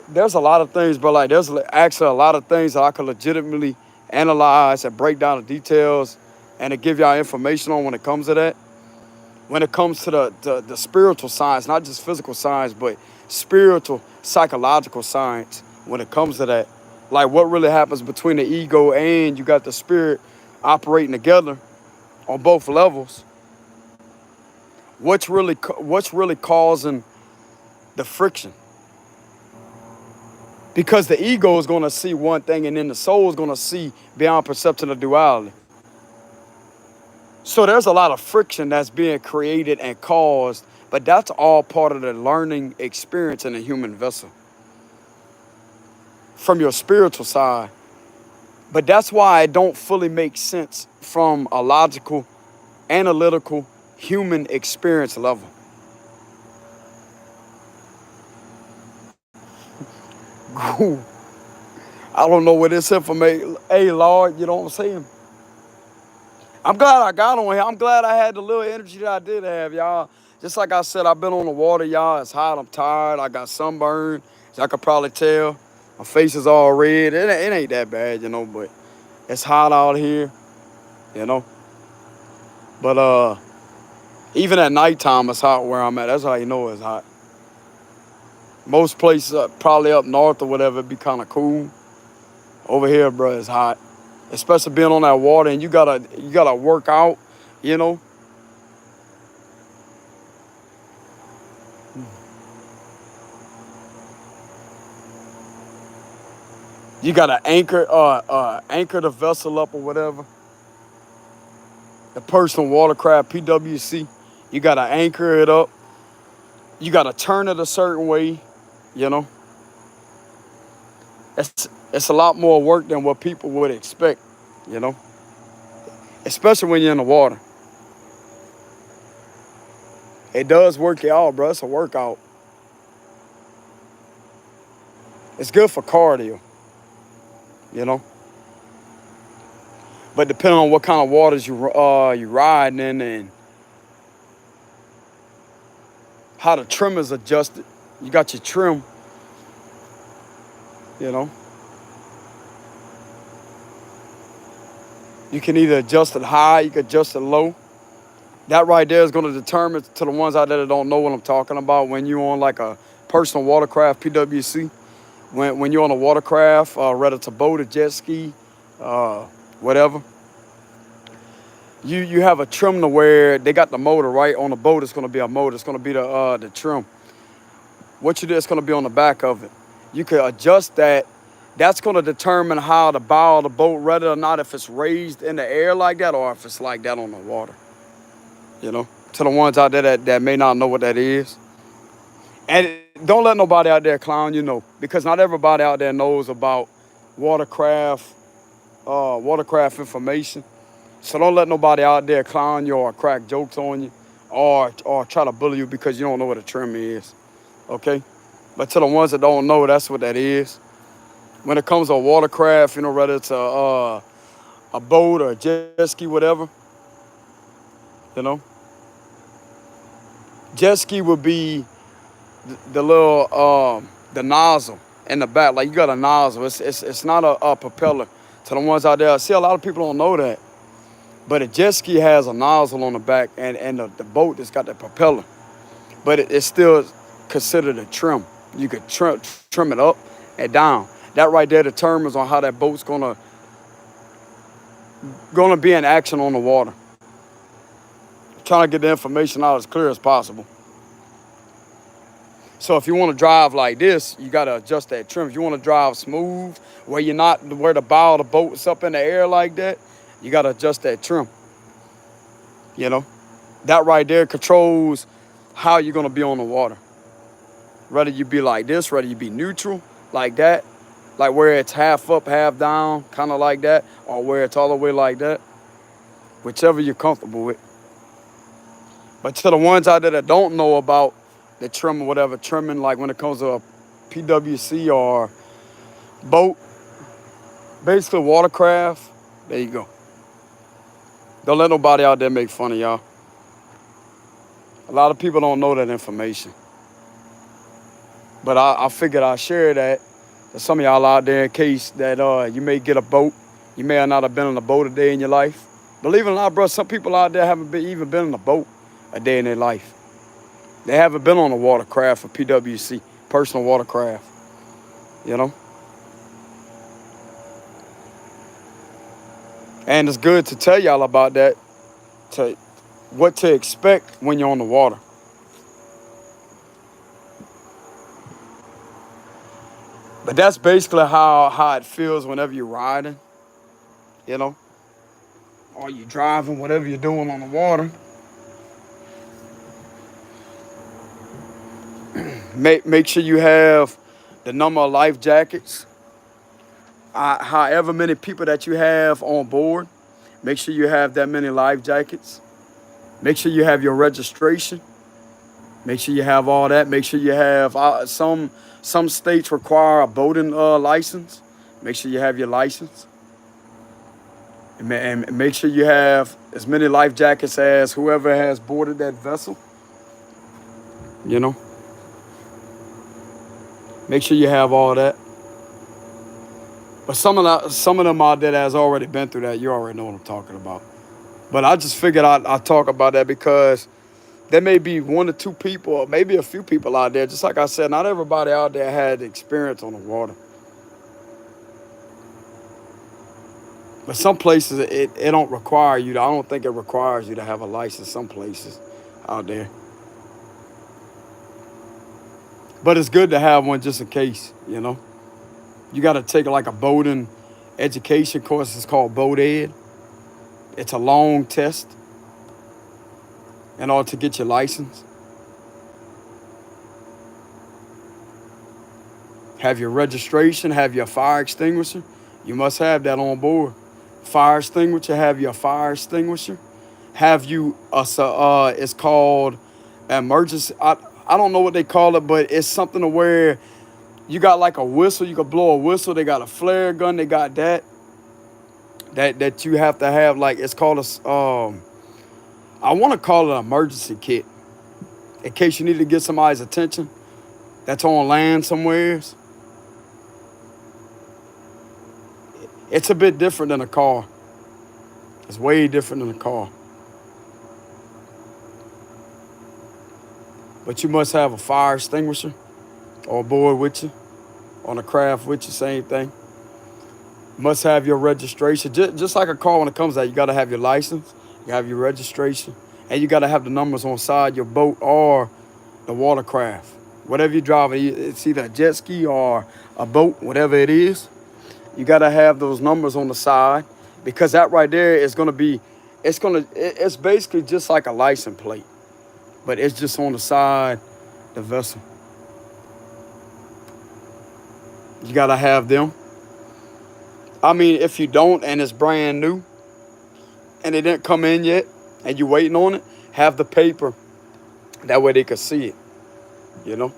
there's a lot of things, but like there's actually a lot of things that I could legitimately analyze and break down the details and to give y'all information on when it comes to that. When it comes to the spiritual science, not just physical science, but spiritual, psychological science, when it comes to that. Like what really happens between the ego and you got the spirit operating together on both levels. What's really causing the friction? Because the ego is going to see one thing, and then the soul is going to see beyond perception of duality. So there's a lot of friction that's being created and caused, but that's all part of the learning experience in a human vessel from your spiritual side. But that's why it don't fully make sense from a logical, analytical, human experience level. I don't know where this information. Hey, Lord, you know what I'm saying? I'm glad I got on here. I'm glad I had the little energy that I did have, y'all. Just like I said, I've been on the water, y'all. It's hot. I'm tired. I got sunburn. As I could probably tell. My face is all red. It ain't that bad, you know, but it's hot out here, you know. But even at nighttime, it's hot where I'm at. That's how you know it's hot. Most places, probably up north or whatever, it'd be kind of cool. Over here, bro, it's hot. Especially being on that water, and you gotta work out, you know. You gotta anchor the vessel up or whatever. The personal watercraft, PWC. You gotta anchor it up. You gotta turn it a certain way, you know. It's a lot more work than what people would expect, you know. Especially when you're in the water. It does work you out, bro. It's a workout. It's good for cardio, you know. But depending on what kind of waters you riding in and how the trim is adjusted. You got your trim, you know. You can either adjust it high, you can adjust it low. That right there is going to determine, to the ones out there that don't know what I'm talking about, when you're on like a personal watercraft, PWC, when you're on a watercraft, whether it's a boat, a jet ski, whatever, You have a trim to where they got the motor right on the boat. It's gonna be a motor. It's gonna be the trim. What you do is gonna be on the back of it. You can adjust that. That's gonna determine how the bow of the boat, whether or not if it's raised in the air like that or if it's like that on the water. You know, to the ones out there that may not know what that is. And don't let nobody out there clown you, know, because not everybody out there knows about watercraft, watercraft information. So don't let nobody out there clown you or crack jokes on you or try to bully you because you don't know what a trim is. Okay? But to the ones that don't know, that's what that is. When it comes to watercraft, you know, whether it's a boat or a jet ski, whatever, you know, jet ski would be the little the nozzle in the back. Like you got a nozzle. It's not a propeller. To the ones out there, see, a lot of people don't know that. But a jet ski has a nozzle on the back, and the boat that's got the propeller. But it's still considered a trim. You could trim it up and down. That right there determines on how that boat's gonna be in action on the water. Trying to get the information out as clear as possible. So if you want to drive like this, you gotta adjust that trim. If you want to drive smooth, where you're not where the bow of the boat's up in the air like that, you gotta adjust that trim. You know, that right there controls how you're gonna be on the water. Whether you be like this, whether you be neutral like that, like where it's half up, half down, kind of like that, or where it's all the way like that, whichever you're comfortable with. But to the ones out there that don't know about the trim or whatever, trimming, like when it comes to a PWC or boat, basically watercraft, there you go. Don't let nobody out there make fun of y'all. A lot of people don't know that information. But I figured I'd share that to some of y'all out there in case that you may get a boat. You may not have been on a boat a day in your life. Believe it or not, bro, some people out there haven't even been on a boat a day in their life. They haven't been on a watercraft or PWC, personal watercraft, you know? And it's good to tell y'all about that, to what to expect when you're on the water. But that's basically how it feels whenever you're riding, you know, or you're driving, whatever you're doing on the water. Make sure you have the number of life jackets. However many people that you have on board, make sure you have that many life jackets. Make sure you have your registration. Make sure you have all that. Make sure you have some states require a boating license. Make sure you have your license. And make sure you have as many life jackets as whoever has boarded that vessel. You know. Make sure you have all that. But some of them out there that has already been through that, you already know what I'm talking about. But I just figured I'd talk about that because there may be one or two people, or maybe a few people out there. Just like I said, not everybody out there had experience on the water. But some places, it don't require you. I don't think it requires you to have a license some places out there. But it's good to have one just in case, you know. You got to take like a boating education course. It's called Boat Ed. It's a long test in order to get your license. Have your registration, have your fire extinguisher. You must have that on board. Fire extinguisher, have your fire extinguisher. Have you, it's called emergency, I don't know what they call it, but it's something to where you got like a whistle, you can blow a whistle. They got a flare gun, they got that you have to have, like, it's called I want to call it an emergency kit in case you need to get somebody's attention that's on land somewheres. It's a bit different than a car. It's way different than a car. But you must have a fire extinguisher or a board with you, on a craft with you, same thing. Must have your registration. Just like a car when it comes out, you got to have your license. You have your registration, and you got to have the numbers on side your boat or the watercraft. Whatever you're driving, it's either a jet ski or a boat, whatever it is. You got to have those numbers on the side, because that right there is going to be, it's basically just like a license plate, but it's just on the side, the vessel. You got to have them. I mean, if you don't and it's brand new and it didn't come in yet and you waiting on it, have the paper. That way they could see it, you know?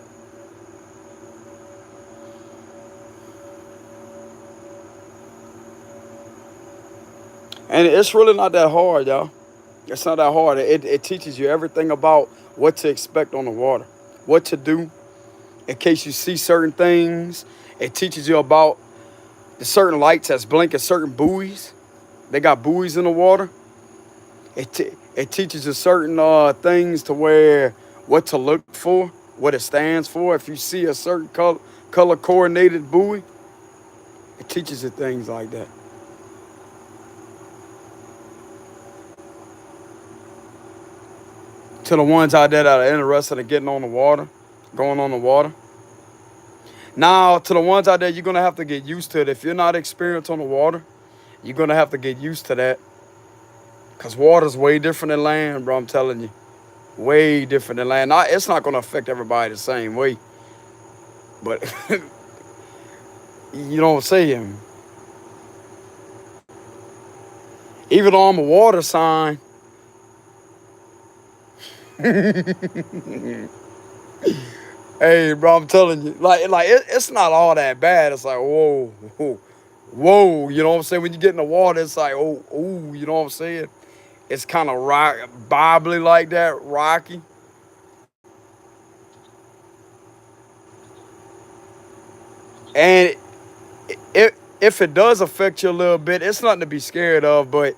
And it's really not that hard, y'all. It's not that hard. It teaches you everything about what to expect on the water, what to do in case you see certain things. It teaches you about the certain lights that's blinking, certain buoys. They got buoys in the water. It teaches you certain things to where what to look for, what it stands for. If you see a certain color coordinated buoy, it teaches you things like that. To the ones out there that are interested in getting on the water, going on the water. Now, to the ones out there, you're going to have to get used to it. If you're not experienced on the water, you're going to have to get used to that. Because water's way different than land, bro, I'm telling you. Way different than land. It's not going to affect everybody the same way. But, you know what I'm saying? Even though I'm a water sign, hey, bro, I'm telling you, it's not all that bad. It's like, whoa, whoa, whoa, you know what I'm saying? When you get in the water, it's like, oh, ooh, you know what I'm saying? It's kind of bobbly like that, rocky. And if it does affect you a little bit, it's nothing to be scared of. But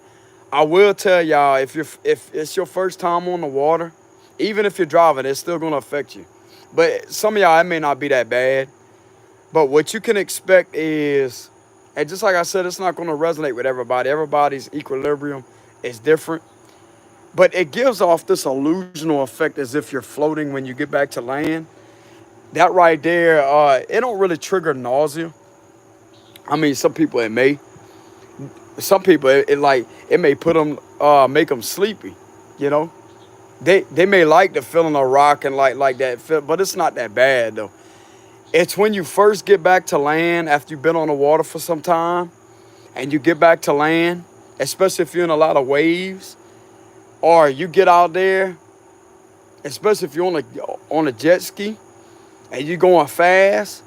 I will tell y'all, if it's your first time on the water, even if you're driving, it's still gonna affect you. But some of y'all, it may not be that bad. But what you can expect is, and just like I said, it's not gonna resonate with everybody. Everybody's equilibrium is different. But it gives off this illusional effect as if you're floating when you get back to land. That right there, it don't really trigger nausea. I mean, some people it may. Some people it may put them, make them sleepy. You know, they may like the feeling of rocking like that, but it's not that bad though. It's when you first get back to land after you've been on the water for some time, and you get back to land, especially if you're in a lot of waves, or you get out there, especially if you're on a jet ski and you're going fast.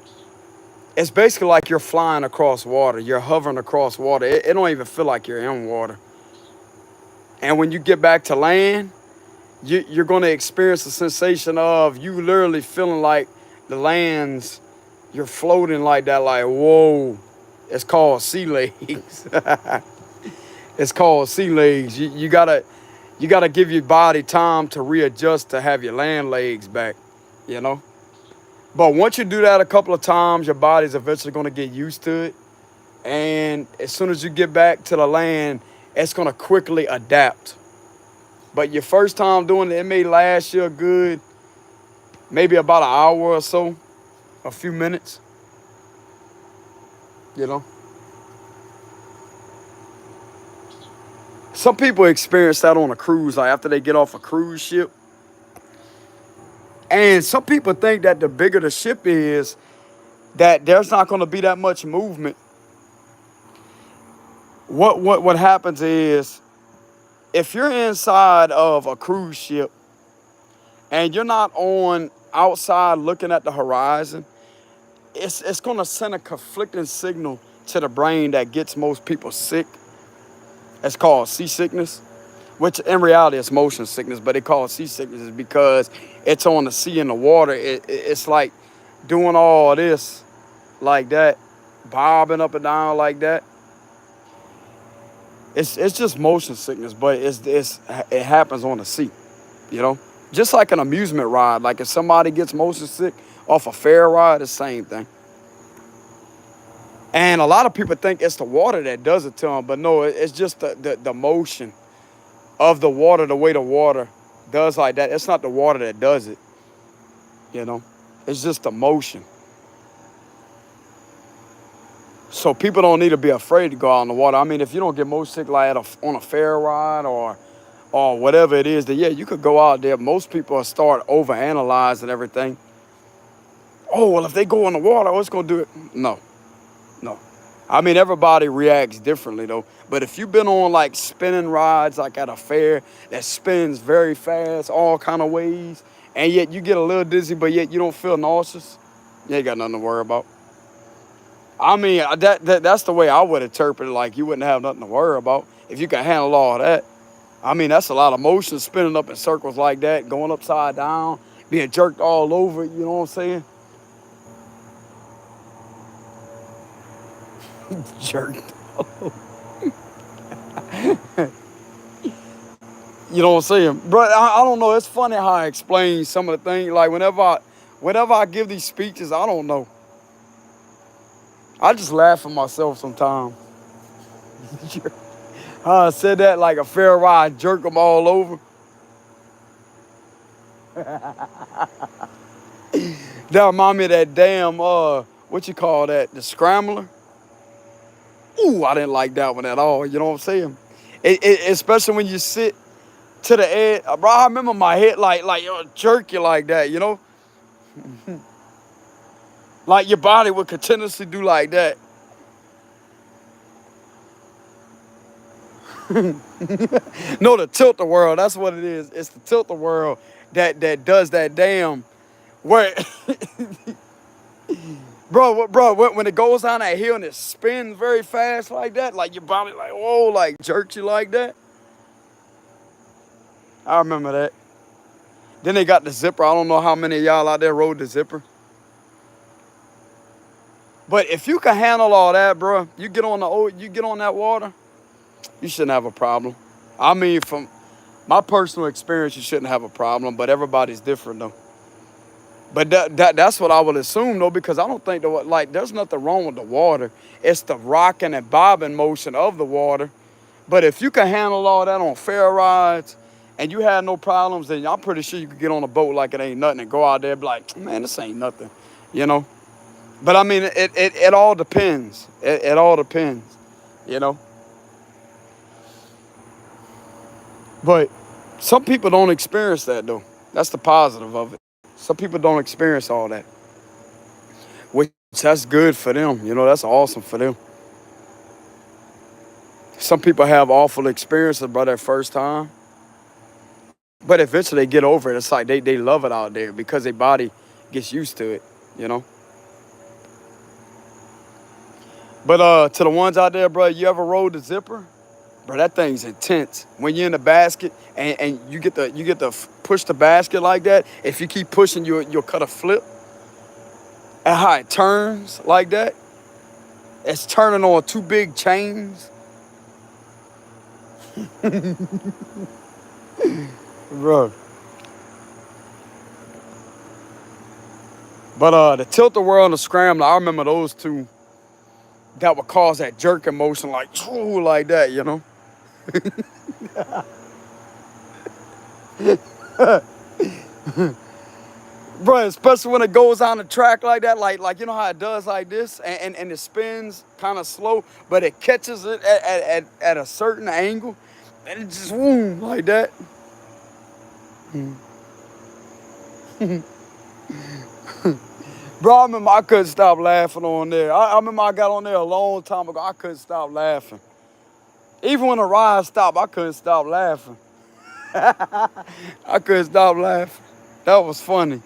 It's basically like you're flying across water. You're hovering across water. It don't even feel like you're in water. And when you get back to land, you're going to experience the sensation of you literally feeling like the lands, you're floating like that, like, whoa. It's called sea legs. It's called sea legs. You gotta give your body time to readjust to have your land legs back, you know? But once you do that a couple of times, your body's eventually going to get used to it. And as soon as you get back to the land, it's going to quickly adapt. But your first time doing it, it may last you a good, maybe about an hour or so, a few minutes, you know. Some people experience that on a cruise, like after they get off a cruise ship. And some people think that the bigger the ship is, that there's not going to be that much movement. What happens is, if you're inside of a cruise ship and you're not on outside looking at the horizon, it's going to send a conflicting signal to the brain that gets most people sick. It's called seasickness, which in reality is motion sickness, but they call it seasickness because it's on the sea and the water. It's like doing all this like that, bobbing up and down like that. It's just motion sickness, but it happens on the sea, you know? Just like an amusement ride. Like if somebody gets motion sick off a fair ride, it's the same thing. And a lot of people think it's the water that does it to them, but no, it's just the motion of the water, the way the water does like that. It's not the water that does it, you know. It's just the motion. So people don't need to be afraid to go out in the water. I mean, if you don't get motion sick like on a fair ride or whatever it is, then yeah, you could go out there. Most people start overanalyzing everything. Oh, well, if they go in the water, what's going to do it? No, no. I mean, everybody reacts differently, though. But if you've been on, like, spinning rides, like at a fair that spins very fast, all kind of ways, and yet you get a little dizzy, but yet you don't feel nauseous, you ain't got nothing to worry about. I mean, that's the way I would interpret it. Like, you wouldn't have nothing to worry about if you can handle all that. I mean, that's a lot of motion spinning up in circles like that, going upside down, being jerked all over, you know what I'm saying? Jerked. You know what I'm saying? But I don't know. It's funny how I explain some of the things. Like, whenever I give these speeches, I don't know. I just laugh at myself sometimes. I said that like a fair ride, jerk them all over. That remind me of that damn, what you call that? The scrambler. Ooh, I didn't like that one at all. You know what I'm saying? Especially when you sit to the edge. Bro, I remember my head like jerky like that, you know? Like your body would continuously do like that. No, the tilt-a-whirl, that's what it is. It's the tilt-a-whirl that does that damn where bro, when it goes down that hill and it spins very fast like that, like your body like, whoa, like jerks you like that. I remember that. Then they got the zipper. I don't know how many of y'all out there rode the zipper. But if you can handle all that, bro, you get on that water, you shouldn't have a problem. I mean, from my personal experience, you shouldn't have a problem, but everybody's different though. But that's what I would assume though, because I don't think there's nothing wrong with the water. It's the rocking and bobbing motion of the water. But if you can handle all that on fair rides and you had no problems, then I'm pretty sure you could get on a boat like it ain't nothing and go out there and be like, man, this ain't nothing, you know? But I mean, it all depends. It all depends, you know? But some people don't experience that though. That's the positive of it. Some people don't experience all that, which that's good for them. You know, that's awesome for them. Some people have awful experiences by their first time, but eventually they get over it. It's like they love it out there because their body gets used to it, you know? But to the ones out there, bro, you ever rode the zipper? Bro, that thing's intense. When you're in the basket and you get to push the basket like that, if you keep pushing, you'll cut a flip. And how it turns like that, it's turning on two big chains. Bro. But the tilt-a-whirl and the scrambler, I remember those two that would cause that jerking motion like, like that, you know? Bro, especially when it goes on the track like that, like you know how it does like this, and it spins kind of slow, but it catches it at a certain angle, and it just boom like that. Bro, I remember I couldn't stop laughing on there. I remember I got on there a long time ago. I couldn't stop laughing. Even when the ride stopped, I couldn't stop laughing. I couldn't stop laughing. That was funny.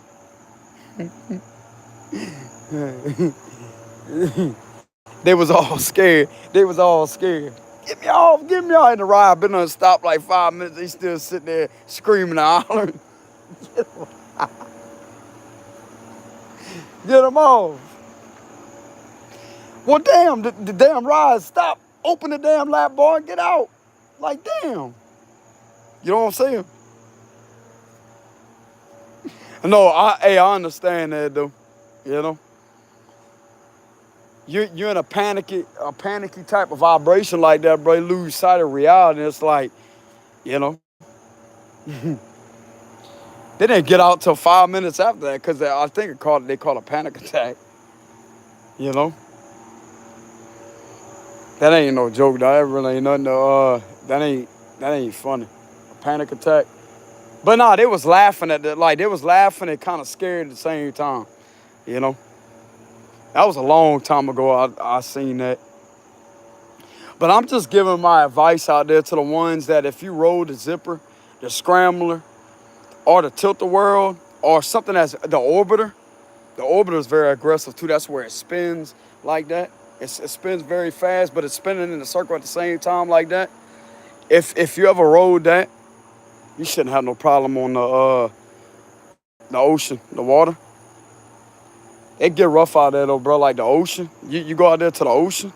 They was all scared. They was all scared. Get me off, get me off. And the ride been on stop like 5 minutes. They still sitting there screaming and hollering. Get them off. Well, damn, the damn ride stopped. Open the damn lap bar and get out. Like, damn. You know what I'm saying? No, I understand that though. You know, you're in a panicky type of vibration like that, bro. You lose sight of reality. It's like, you know, They didn't get out till 5 minutes after that because I think they called a panic attack. You know, that ain't no joke. That really ain't nothing. That ain't funny. A panic attack. But nah, they was laughing at that. Like they was laughing and kind of scared at the same time. You know, that was a long time ago. I seen that. But I'm just giving my advice out there to the ones that if you roll the zipper, the scrambler, or the tilt-a-whirl, or something that's the orbiter. The orbiter is very aggressive too. That's where it spins like that. It spins very fast, but it's spinning in a circle at the same time like that. If you ever rode that, you shouldn't have no problem on the ocean, the water. It get rough out there though, bro. Like the ocean, you go out there to the ocean,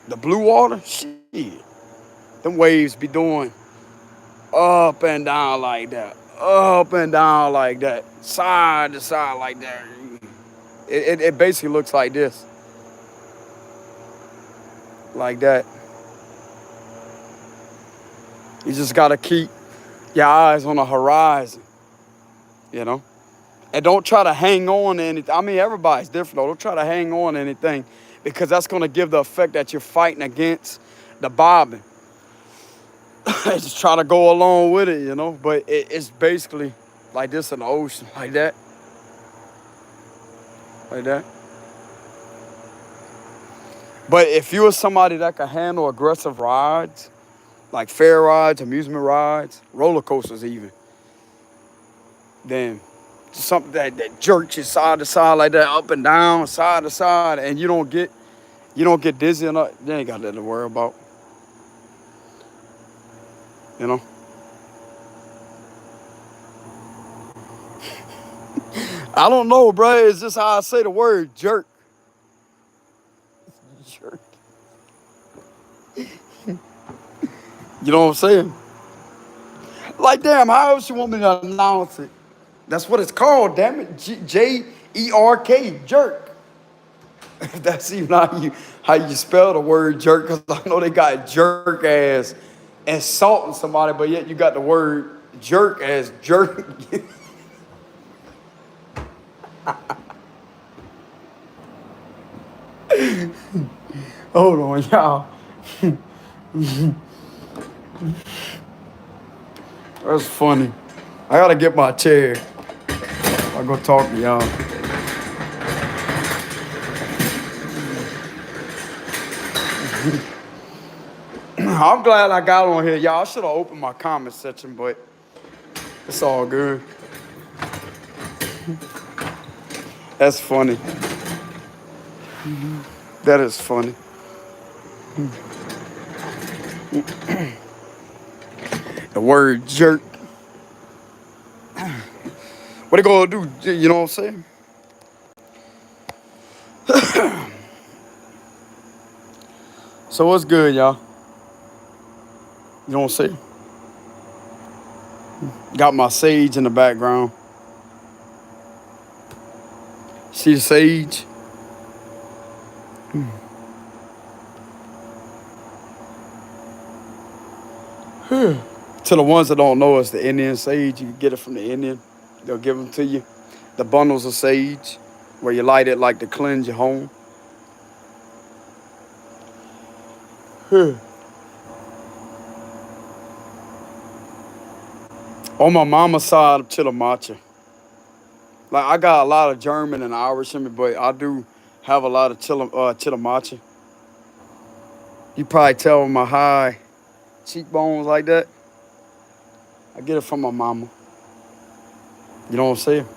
the blue water, shit. Them waves be doing up and down like that, up and down like that, side to side like that. It basically looks like this, like that. You just gotta keep your eyes on the horizon, you know? And don't try to hang on to anything. I mean, everybody's different though. Don't try to hang on to anything because that's gonna give the effect that you're fighting against the bobbing. Just try to go along with it, you know? But it's basically like this in the ocean, like that. Like that. But if you're somebody that can handle aggressive rides, like fair rides, amusement rides, roller coasters even, then something that jerks you side to side like that, up and down, side to side, and you don't get dizzy enough, you ain't got that to worry about. You know? I don't know, bro. It's just how I say the word jerk. Jerk. You know what I'm saying? Like, damn, how else you want me to announce it? That's what it's called, damn it. Jerk, jerk. If that's even how you spell the word jerk, because I know they got jerk as insulting somebody, but yet you got the word jerk as jerk. Hold on, y'all. That's funny. I gotta get my chair. I'll go talk to y'all. I'm glad I got on here, y'all. I should have opened my comment section, but it's all good. That's funny. That is funny. The word jerk. What it gonna do? You know what I'm saying? So what's good, y'all? You know what I'm saying? Got my sage in the background. See the sage? To the ones that don't know, it's the Indian sage. You can get it from the Indian. They'll give them to you. The bundles of sage, where you light it like to cleanse your home. On my mama's side of Chittimacha, like I got a lot of German and Irish in me, but I do have a lot of Chittimacha. You probably tell with my high cheekbones like that. I get it from my mama. You know what I'm saying?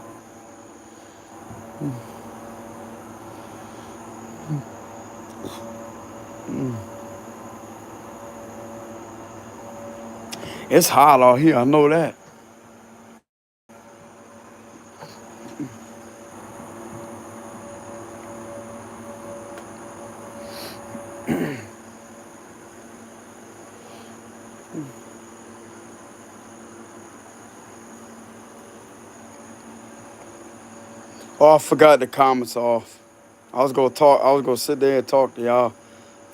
It's hot out here, I know that. Oh, I forgot the comments off. I was gonna sit there and talk to y'all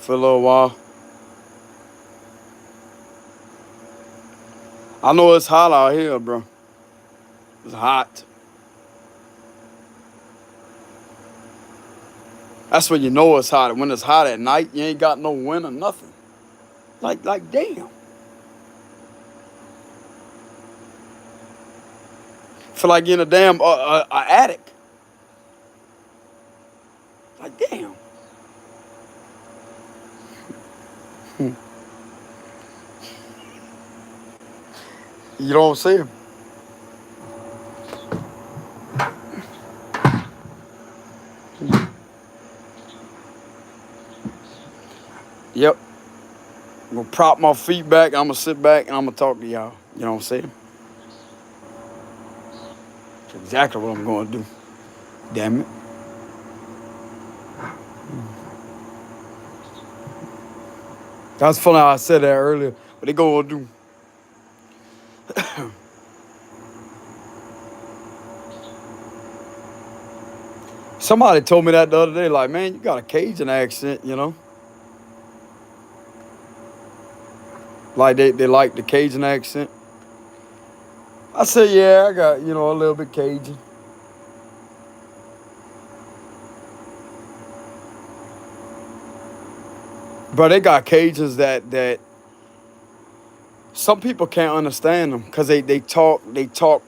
for a little while. I know it's hot out here, bro. It's hot. That's when you know it's hot. When it's hot at night, you ain't got no wind or nothing. Like damn. Feel like you're in a damn attic. Like damn. You know what I'm saying? Yep. I'm gonna prop my feet back. I'm gonna sit back and I'm gonna talk to y'all. You know what I'm saying? That's exactly what I'm gonna do. Damn it. That's funny how I said that earlier. What they gonna do? Somebody told me that the other day, like, man, you got a Cajun accent, you know? Like they like the Cajun accent. I said, yeah, I got, a little bit Cajun. But they got Cajuns that some people can't understand them because they talk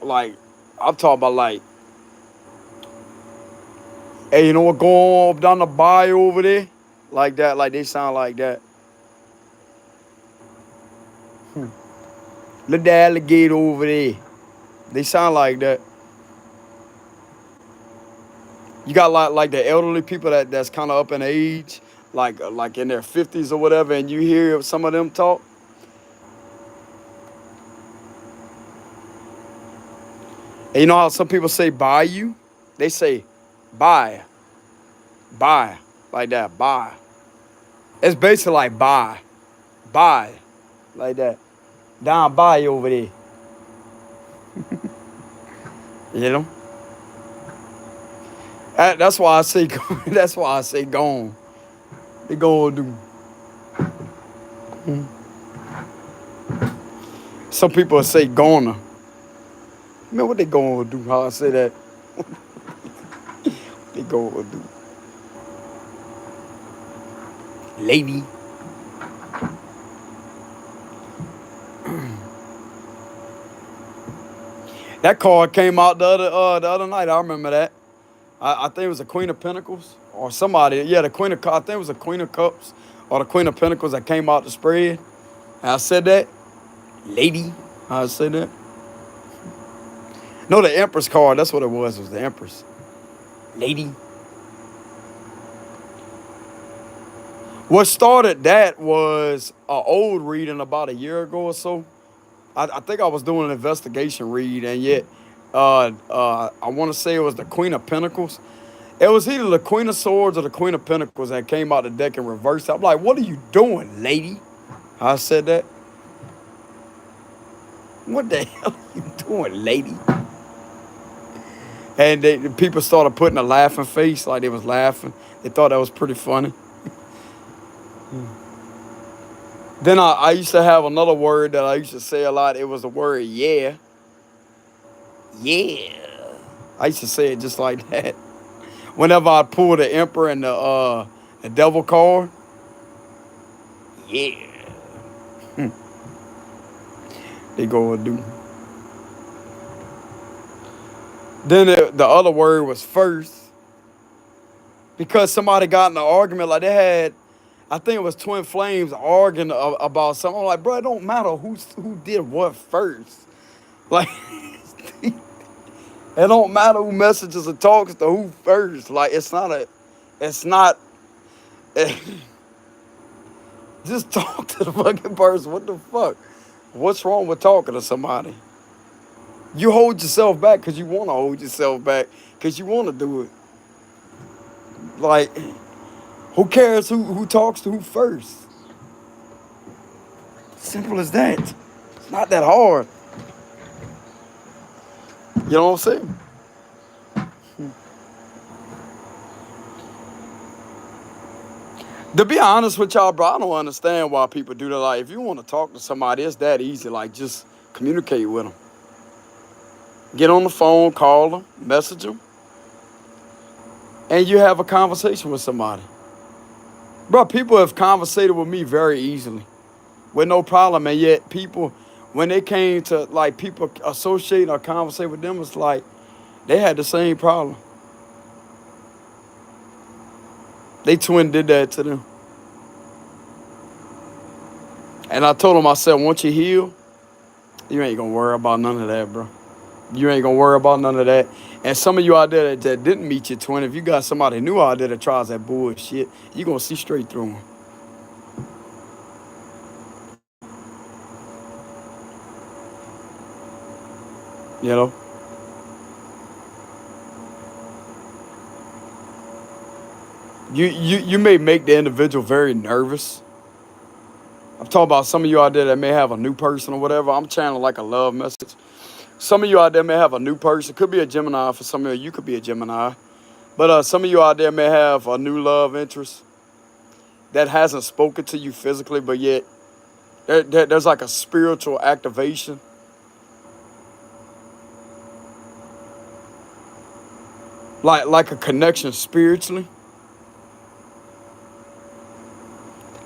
like, I'm talking about like, hey, you know what going on down the bayou over there? Like that, like they sound like that. Look the alligator over there. They sound like that. You got like the elderly people that's kind of up in age, like in their 50s or whatever, and you hear some of them talk. And you know how some people say "buy you"? They say "buy, buy," like that. Buy. It's basically like buy, like that. Down by over there. You know. That's why I say. That's why I say gone. They gonna do. Some people say gonna. Man, what they gonna do? How I say that? They gonna do. Lady. That card came out the other night. I remember that. I think it was the Queen of Pentacles or somebody. Yeah, the Queen of Cups. I think it was the Queen of Cups or the Queen of Pentacles that came out the spread. And I said that. Lady. I said that. No, the Empress card. That's what it was. It was the Empress. Lady. What started that was an old reading about a year ago or so. I think I was doing an investigation read, and yet I want to say it was the Queen of Pentacles. It was either the Queen of Swords or the Queen of Pentacles that came out the deck in reverse. I'm like, what are you doing, lady? I said that. What the hell are you doing, lady? And the people started putting a laughing face, like they was laughing. They thought that was pretty funny. Then I used to have another word that I used to say a lot. It was the word yeah. Yeah. I used to say it just like that. Whenever I pull the Emperor and the Devil card. Yeah. They go and do. Then the other word was first. Because somebody got in an argument, like they had, I think it was twin flames arguing about something. I'm like, bro, it don't matter who did what first. Like, it don't matter who messages or talks to who first. Like, it's not, just talk to the fucking person. What the fuck? What's wrong with talking to somebody? You hold yourself back because you want to hold yourself back because you want to do it. Like, who cares who talks to who first? Simple as that. It's not that hard. You know what I'm saying? To be honest with y'all, bro, I don't understand why people do that. Like, if you want to talk to somebody, it's that easy. Like, just Communicate with them. Get on the phone, call them, message them, and you have a conversation with somebody. Bro, people have conversated with me very easily with no problem. And yet people, when they came to like people associate or conversate with them, it's like they had the same problem. They twin did that to them. And I told them, I said, once you heal, you ain't gonna worry about none of that, bro. You ain't gonna worry about none of that. And some of you out there that didn't meet your twin, if you got somebody new out there that tries that bullshit, you gonna see straight through them. You know? You may make the individual very nervous. I'm talking about some of you out there that may have a new person or whatever. I'm channeling like a love message. Some of you out there may have a new person. Could be a Gemini for some of you. You could be a Gemini. But some of you out there may have a new love interest that hasn't spoken to you physically, but yet there's like a spiritual activation. Like a connection spiritually.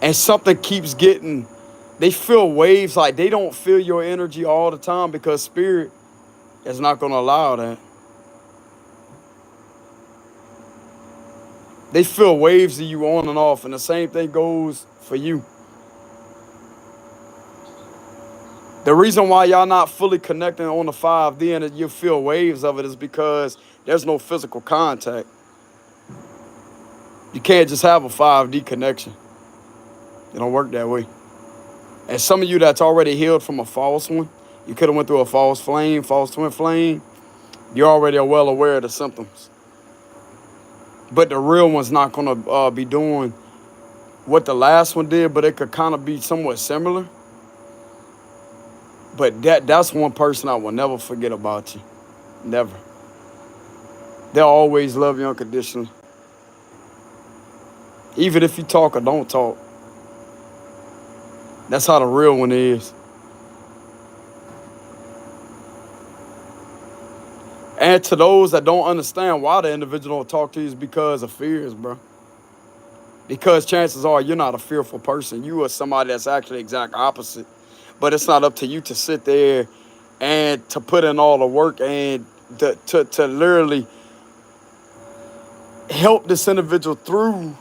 And something keeps getting, they feel waves, like they don't feel your energy all the time because spirit is not going to allow that. They feel waves of you on and off, and the same thing goes for you. The reason why y'all not fully connecting on the 5D and you feel waves of it is because there's no physical contact. You can't just have a 5D connection. It don't work that way. And some of you that's already healed from a false one, you could have went through a false flame, false twin flame, you already are well aware of the symptoms. But the real one's not going to be doing what the last one did, but it could kind of be somewhat similar. But that's one person I will never forget about you. Never. They'll always love you unconditionally. Even if you talk or don't talk. That's how the real one is. And to those that don't understand why the individual don't talk to you is because of fears, bro. Because chances are you're not a fearful person. You are somebody that's actually exact opposite. But it's not up to you to sit there and to put in all the work and to literally help this individual through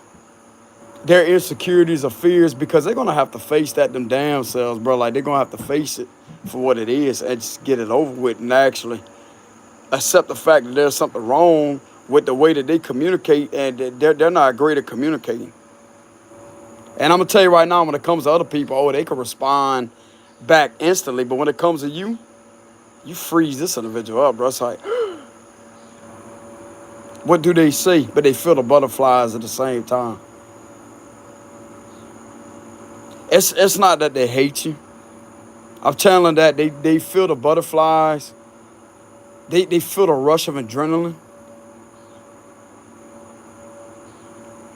their insecurities or fears, because they're going to have to face that them damn selves, bro. Like, they're going to have to face it for what it is and just get it over with and actually accept the fact that there's something wrong with the way that they communicate, and they're not great at communicating. And I'm going to tell you right now, when it comes to other people, they can respond back instantly. But when it comes to you, you freeze this individual up, bro. It's like, what do they say? But they feel the butterflies at the same time. It's not that they hate you. I'm telling that they feel the butterflies. They feel the rush of adrenaline.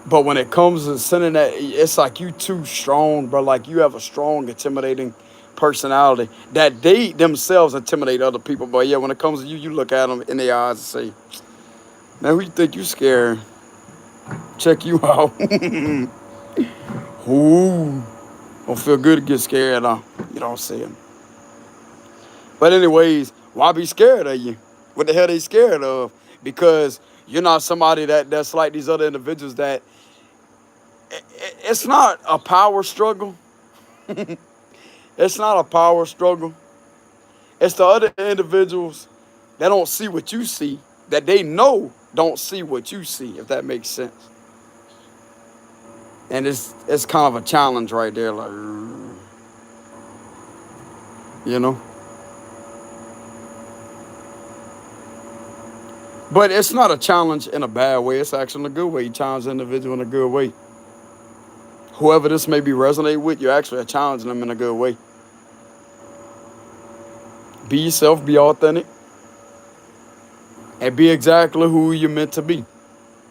But when it comes to sending that, it's like you too strong, bro. Like you have a strong, intimidating personality that they themselves intimidate other people. But yeah, when it comes to you, you look at them in their eyes and say, man, who you think you scared? Check you out. Ooh. Don't feel good to get scared, huh? You don't see them. But anyways, why be scared of you? What the hell they scared of? Because you're not somebody that's like these other individuals that it's not a power struggle. It's not a power struggle. It's the other individuals that don't see what you see, that they know don't see what you see, if that makes sense. And it's kind of a challenge right there, like, you know. But it's not a challenge in a bad way. It's actually in a good way. You challenge the individual in a good way. Whoever this may be resonate with, you actually are challenging them in a good way. Be yourself, be authentic, and be exactly who you're meant to be.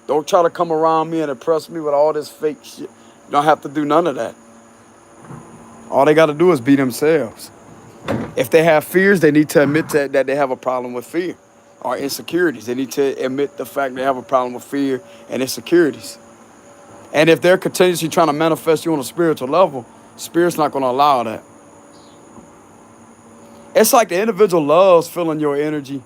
Don't try to come around me and impress me with all this fake shit. You don't have to do none of that. All they got to do is be themselves. If they have fears, they need to admit that they have a problem with fear or insecurities. They need to admit the fact they have a problem with fear and insecurities. And if they're continuously trying to manifest you on a spiritual level, Spirit's not going to allow that. It's like the individual loves feeling your energy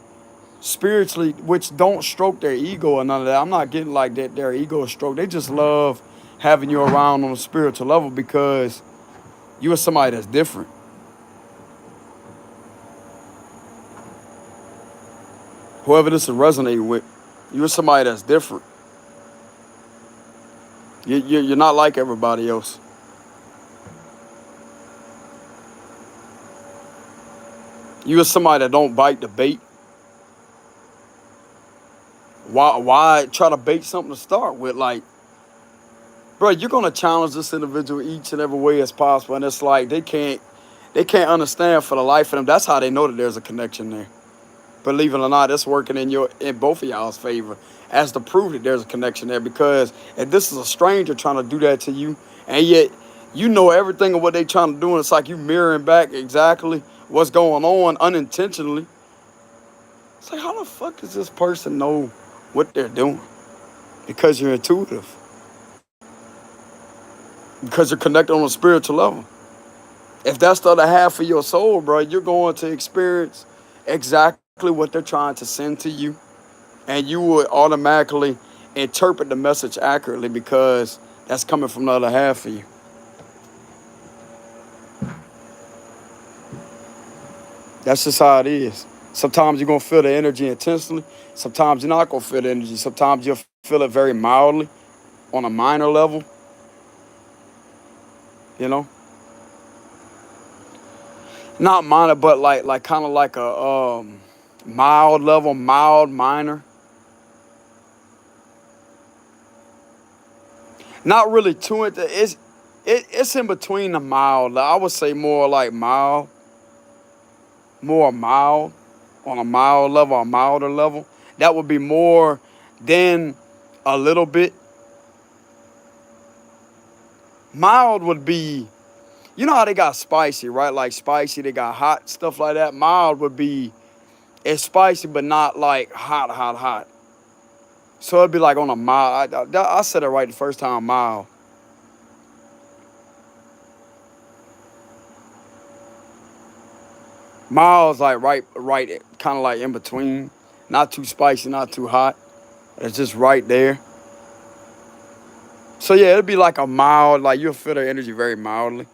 spiritually, which don't stroke their ego or none of that. I'm not getting like that their ego is stroked. They just love having you around on a spiritual level because you are somebody that's different. Whoever this is resonating with, you're somebody that's different. You're not like everybody else. You're somebody that don't bite the bait. Why try to bait something to start with? Like, bro, you're gonna challenge this individual each and every way as possible, and it's like they can't understand for the life of them. That's how they know that there's a connection there. Believe it or not, it's working in both of y'all's favor as to prove that there's a connection there. Because if this is a stranger trying to do that to you, and yet you know everything of what they trying to do, and it's like you mirroring back exactly what's going on unintentionally. It's like, how the fuck does this person know what they're doing? Because you're intuitive. Because you're connected on a spiritual level. If that's the other half of your soul, bro, you're going to experience exactly what they're trying to send to you. And you would automatically interpret the message accurately because that's coming from the other half of you. That's just how it is. Sometimes you're going to feel the energy intensely. Sometimes you're not going to feel the energy. Sometimes you'll feel it very mildly on a minor level. You know? Not minor, but like kind of like a mild level, mild, minor. Not really too into it's in between the mild. I would say more like mild. More mild. On a mild level, a milder level. That would be more than a little bit. Mild would be, you know how they got spicy, right? Like spicy, they got hot, stuff like that. Mild would be, it's spicy, but not like hot, hot, hot. So it'd be like on a mild. I said it right the first time, mild. Mild's like right, kind of like in between. Not too spicy, not too hot. It's just right there. So yeah, it'd be like a mild, like you'll feel the energy very mildly.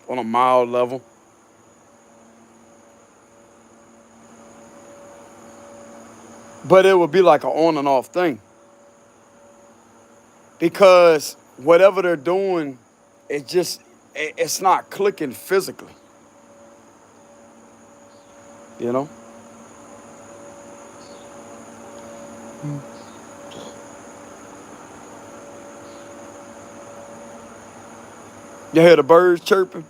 On a mild level. But it would be like an on and off thing. Because whatever they're doing, it's not clicking physically. You know? You hear the birds chirping?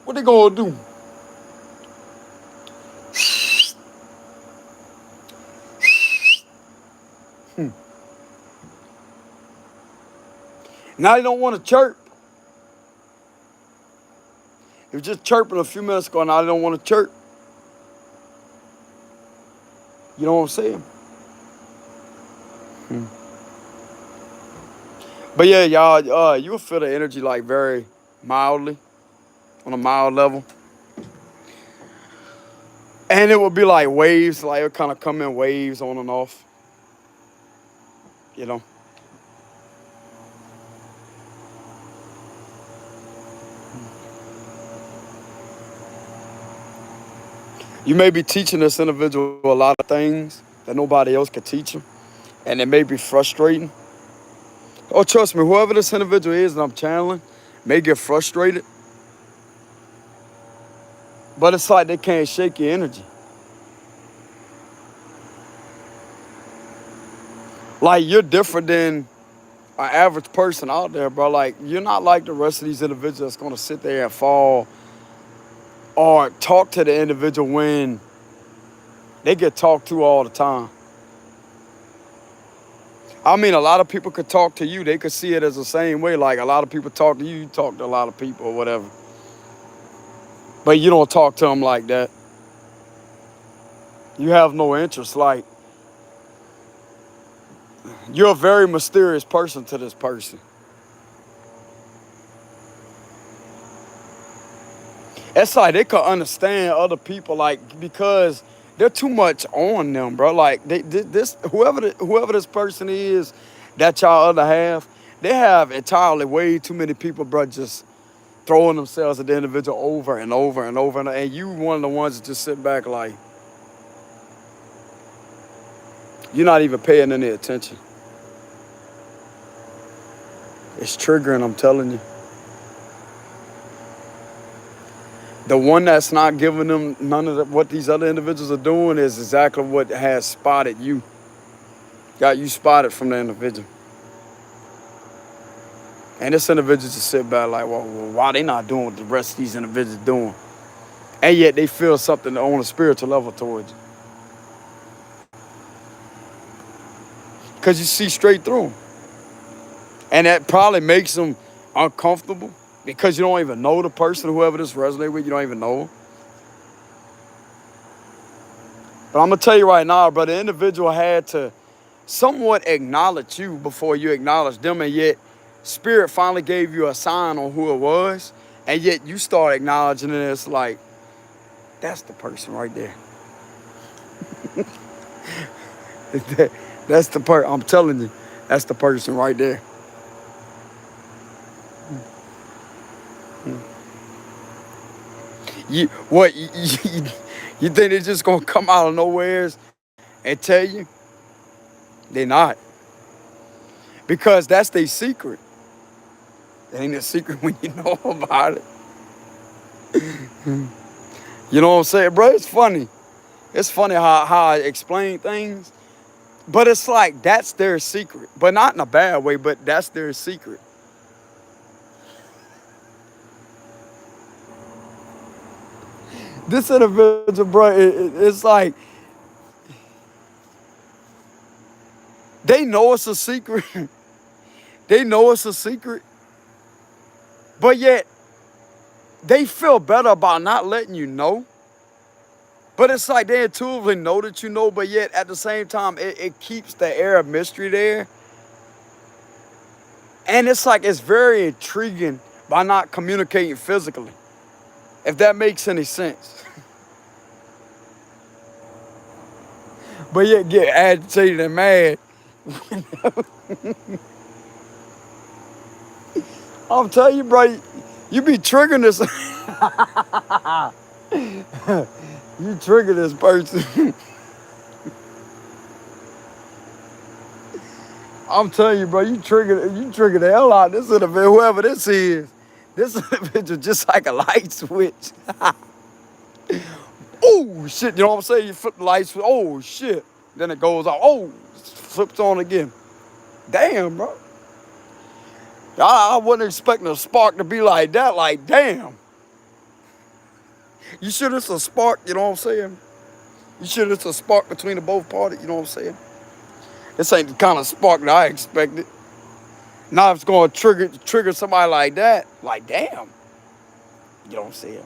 What they gonna do? Now they don't want to chirp. They were just chirping a few minutes ago, now they don't want to chirp. You know what I'm saying? But yeah, y'all, you'll feel the energy like very mildly, on a mild level. And it will be like waves, like it'll kind of come in waves on and off. You know? You may be teaching this individual a lot of things that nobody else could teach him. And it may be frustrating. Oh, trust me, whoever this individual is that I'm channeling may get frustrated. But it's like they can't shake your energy. Like, you're different than an average person out there, bro. Like, you're not like the rest of these individuals that's going to sit there and fall or talk to the individual when they get talked to all the time. I mean, a lot of people could talk to you. They could see it as the same way. Like, a lot of people talk to you, you talk to a lot of people or whatever. but you don't talk to them like that. You have no interest. Like, you're a very mysterious person to this person. It's like they could understand other people, like, because they're too much on them, bro. Like, this whoever this person is, that y'all other half, they have entirely way too many people, bro, just throwing themselves at the individual over and over and over, and you one of the ones that just sit back like you're not even paying any attention. It's triggering, I'm telling you. The one that's not giving them none of what these other individuals are doing is exactly what has spotted you. Got you spotted from the individual. And this individual just sit back like, well, why they not doing what the rest of these individuals doing? And yet they feel something on a spiritual level towards you. Because you see straight through them. And that probably makes them uncomfortable because you don't even know the person, whoever this resonates with, you don't even know. But I'm going to tell you right now, bro, the individual had to somewhat acknowledge you before you acknowledge them, and yet Spirit finally gave you a sign on who it was, and yet you start acknowledging it. It's like, that's the person right there. That's the person. I'm telling you, that's the person right there. You what? You think they're just gonna come out of nowhere and tell you? They're not, because that's their secret. It ain't a secret when you know about it. You know what I'm saying, bro? It's funny. It's funny how I explain things, but it's like that's their secret, but not in a bad way. But that's their secret. This individual, bro, it's like they know it's a secret. They know it's a secret, but yet they feel better about not letting you know. But it's like they intuitively know that you know, but yet at the same time, it keeps the air of mystery there. And it's like it's very intriguing by not communicating physically, if that makes any sense. But yet get agitated and mad. I'm telling you, bro, you be triggering this. You trigger this person. I'm telling you, bro, you trigger the hell out of this individual, whoever this is. This individual just like a light switch. Oh shit, you know what I'm saying? You flip the light switch, oh shit. Then it goes off, oh, flips on again. Damn, bro. I wasn't expecting a spark to be like that, like damn. You sure it's a spark, you know what I'm saying? You sure it's a spark between the both parties, you know what I'm saying? This ain't the kind of spark that I expected. Now it's going to trigger somebody like that. Like, damn. You know what I'm saying?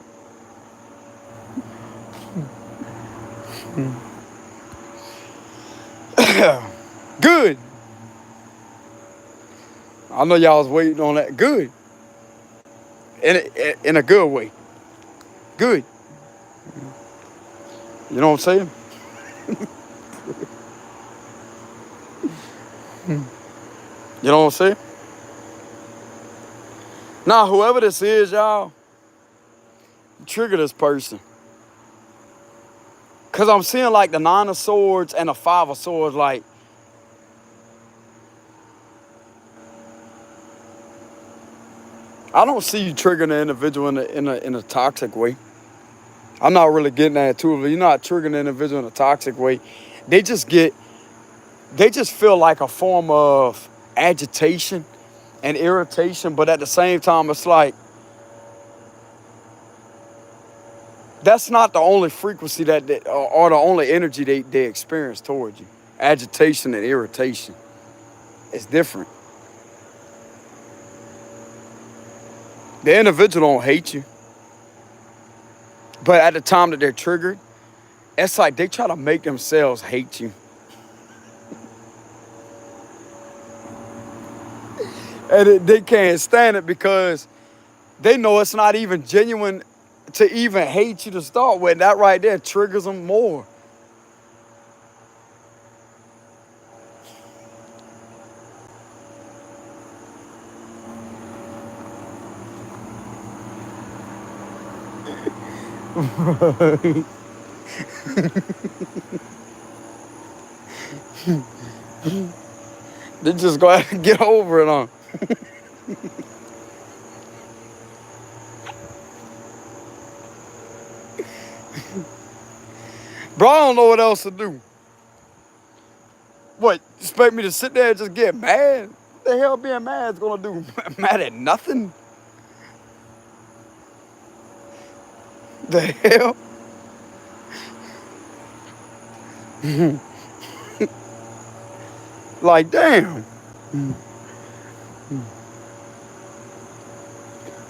Good. I know y'all was waiting on that. Good. In a good way. Good. You know what I'm saying? You know what I'm saying? Now, whoever this is, y'all, trigger this person. Because I'm seeing like the 9 of swords and the 5 of swords, like, I don't see you triggering the individual in a toxic way. I'm not really getting that too. You're not triggering the individual in a toxic way. They just feel like a form of agitation and irritation, but at the same time, it's like, that's not the only frequency or the only energy they experience towards you. Agitation and irritation. It's different. The individual don't hate you. But at the time that they're triggered, it's like they try to make themselves hate you. And they can't stand it because they know it's not even genuine to even hate you to start with. That right there triggers them more. They just go ahead and get over it on. Bro, I don't know what else to do. What, expect me to sit there and just get mad? What the hell being mad is gonna do? Mad at nothing? The hell? Like, damn.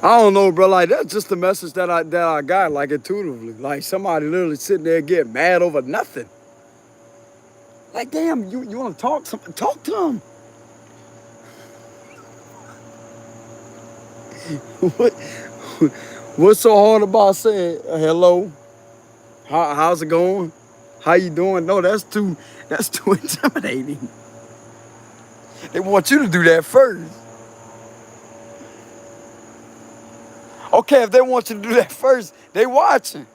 I don't know, bro. Like, that's just the message that I got, like, intuitively. Like, somebody literally sitting there getting mad over nothing. Like, damn, you want to talk? Talk to them. what, what's so hard about saying hello? How's it going? How you doing? No, that's too intimidating. They want you to do that first. Okay, if they want you to do that first, they watching.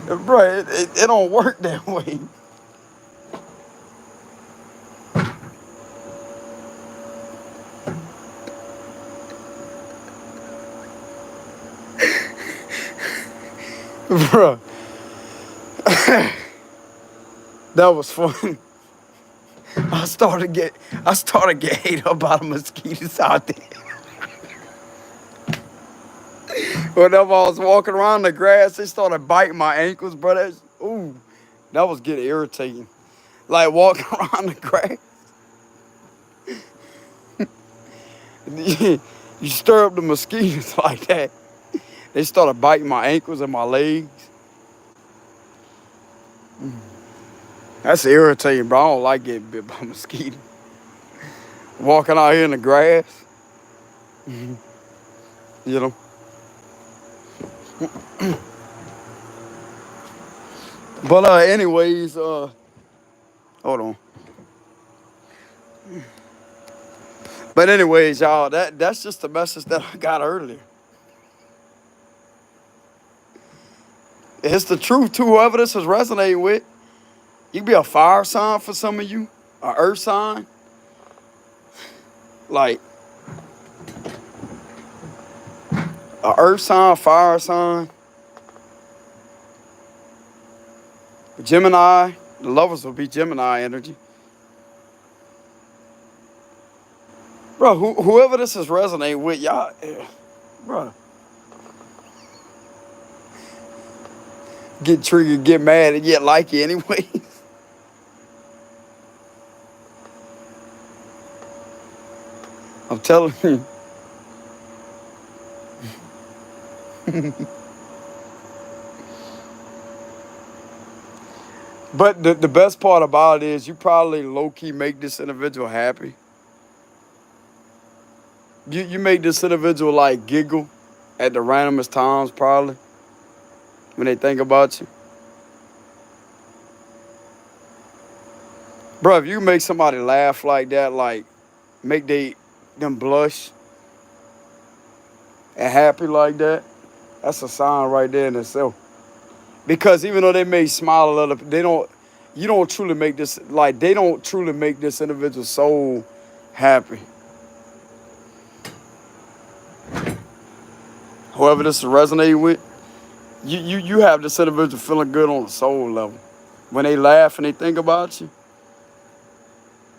Bro, it don't work that way. Bro, that was fun. I started get hate up by the mosquitoes out there. Whenever I was walking around the grass, they started biting my ankles, bro. That was getting irritating. Like walking around the grass. You stir up the mosquitoes like that. They started biting my ankles and my legs. That's irritating, bro. I don't like getting bit by mosquitoes. Walking out here in the grass. You know. But anyways, hold on. But anyways, y'all, that's just the message that I got earlier. It's the truth to whoever this is resonating with. You can be a fire sign for some of you, an earth sign. Like a earth sign, fire sign. Gemini, the lovers will be Gemini energy. Bro, whoever this is resonating with, y'all, bro. Get triggered, get mad, and yet like you anyway. I'm telling you. But the best part about it is you probably low-key make this individual happy. You make this individual like giggle at the randomest times probably when they think about you. Bro, if you make somebody laugh like that, like make them blush and happy like that, that's a sign right there in itself. Because even though they may smile a little, they don't truly make this individual soul happy. Whoever this is resonating with, you have this individual feeling good on the soul level. When they laugh and they think about you,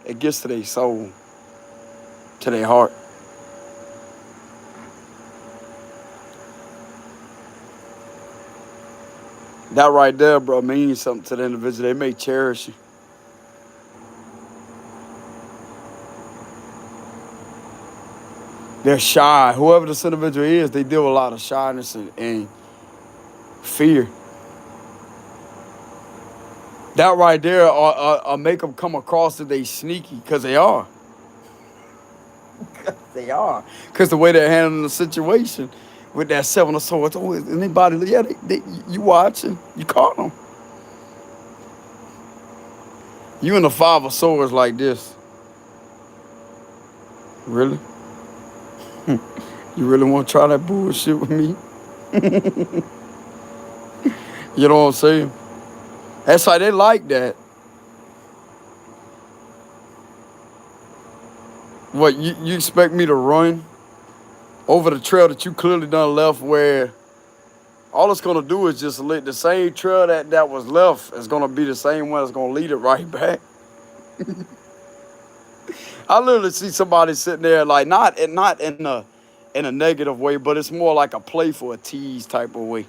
it gets to their soul, to their heart. That right there, bro, means something to the individual. They may cherish you. They're shy. Whoever this individual is, they deal with a lot of shyness and fear. That right there make them come across that they sneaky, because they are. They are. Because the way they're handling the situation with that seven of swords. Oh, is anybody? Yeah, you watching. You caught them. You and the five of swords like this. Really? You really want to try that bullshit with me? You know what I'm saying? That's why they like that. What, you expect me to run over the trail that you clearly done left, where all it's gonna do is just lead the same trail that was left is gonna be the same one that's gonna lead it right back. I literally see somebody sitting there like not in a negative way, but it's more like a playful, a tease type of way.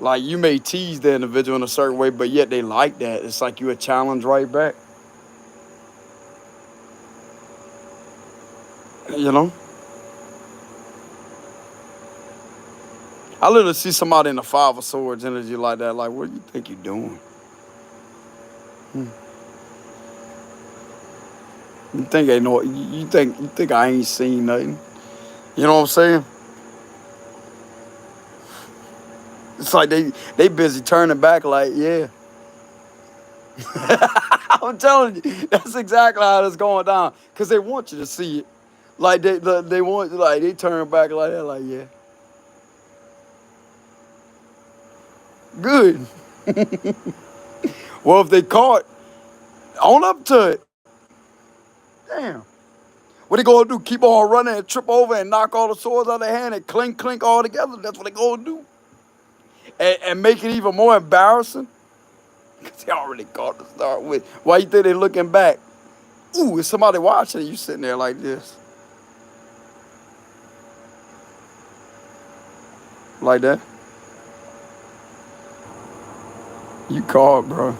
Like you may tease the individual in a certain way, but yet they like that. It's like you a challenge right back. You know? I literally see somebody in the five of swords energy like that. Like, what do you think you're doing? You think I know? You think I ain't seen nothing? You know what I'm saying? It's like they busy turning back. Like, yeah. I'm telling you, that's exactly how it's going down. Cause they want you to see it. Like they want, like they turn back like that. Like, yeah, good. Well, if they caught, on up to it. Damn. What they gonna do? Keep on running and trip over and knock all the swords out of their hand and clink clink all together? That's what they gonna do. And make it even more embarrassing. Cause they already caught to start with. Why you think they looking back? Ooh, is somebody watching? You sitting there like this, like that. You caught, bro.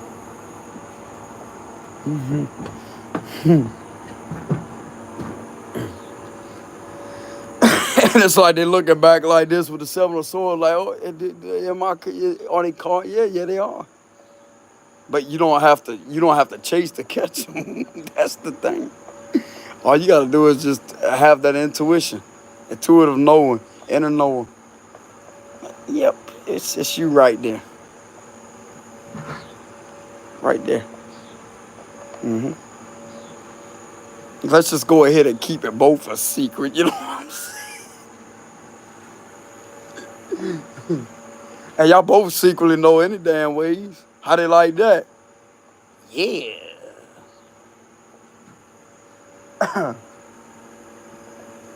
And it's like they looking back like this with the seven of swords, like, oh, are they caught? Yeah, yeah, they are. But you don't have to chase to catch them. That's the thing. All you gotta do is just have that intuition, intuitive knowing, inner knowing. Yep, it's you right there, right there. hmm Let's just go ahead and keep it both a secret. You know what I'm saying? And y'all both secretly know any damn ways. How they like that? Yeah.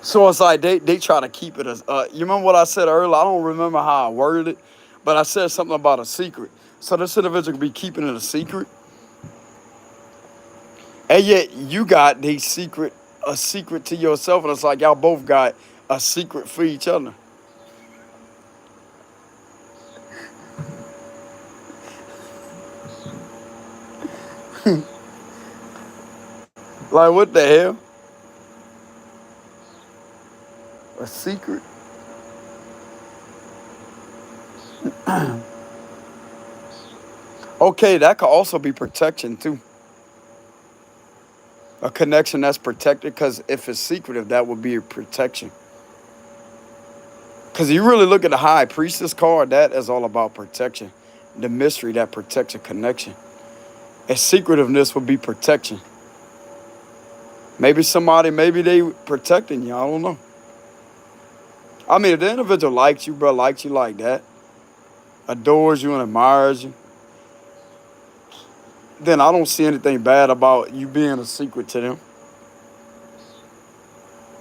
So it's like they try to keep it as you remember what I said earlier? I don't remember how I worded it, but I said something about a secret. So this individual could be keeping it and yet you got a secret to yourself, and it's like y'all both got a secret for each other. Like what the hell? A secret? Okay, that could also be protection too. A connection that's protected, because if it's secretive, that would be a protection. Because you really look at the High Priestess card, that is all about protection. The mystery that protects a connection. And secretiveness would be protection. Maybe they protecting you. I don't know. I mean, if the individual likes you, bro, likes you like that, adores you and admires you, then I don't see anything bad about you being a secret to them.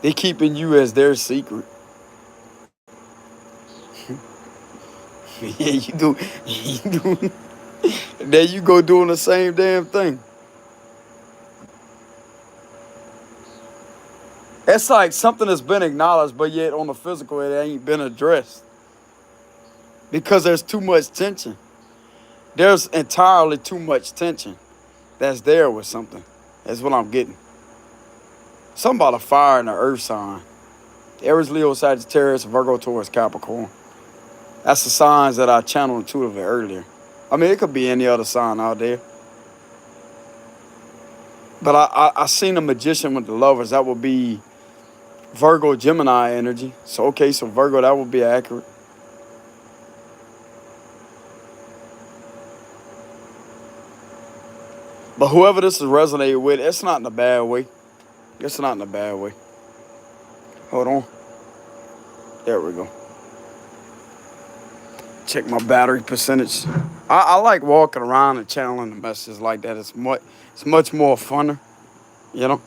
They keeping you as their secret. Yeah, you do. You do. Then you go doing the same damn thing. It's like something that's been acknowledged, but yet on the physical, it ain't been addressed because there's too much tension. There's entirely too much tension that's there with something. That's what I'm getting. Something about a fire and an earth sign. Aries, Leo, Sagittarius, Virgo, Taurus, Capricorn. That's the signs that I channeled intuitively earlier. I mean, it could be any other sign out there. But I seen a magician with the lovers. That would be Virgo, Gemini energy. So, okay, so Virgo, that would be accurate. But whoever this is resonating with, it's not in a bad way. It's not in a bad way. Hold on. There we go. Check my battery percentage. I like walking around and channeling the messages like that. It's much more funner, you know.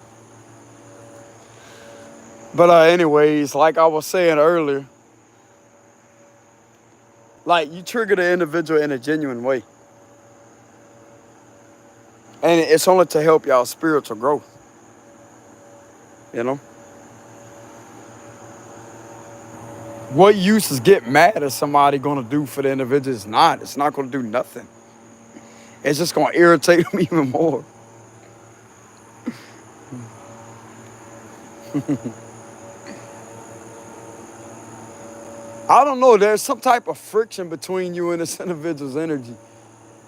But anyways, like I was saying earlier, like you trigger the individual in a genuine way. And it's only to help y'all spiritual growth, you know. What use is getting mad at somebody going to do for the individual? It's not. It's not going to do nothing. It's just going to irritate them even more. I don't know. There's some type of friction between you and this individual's energy.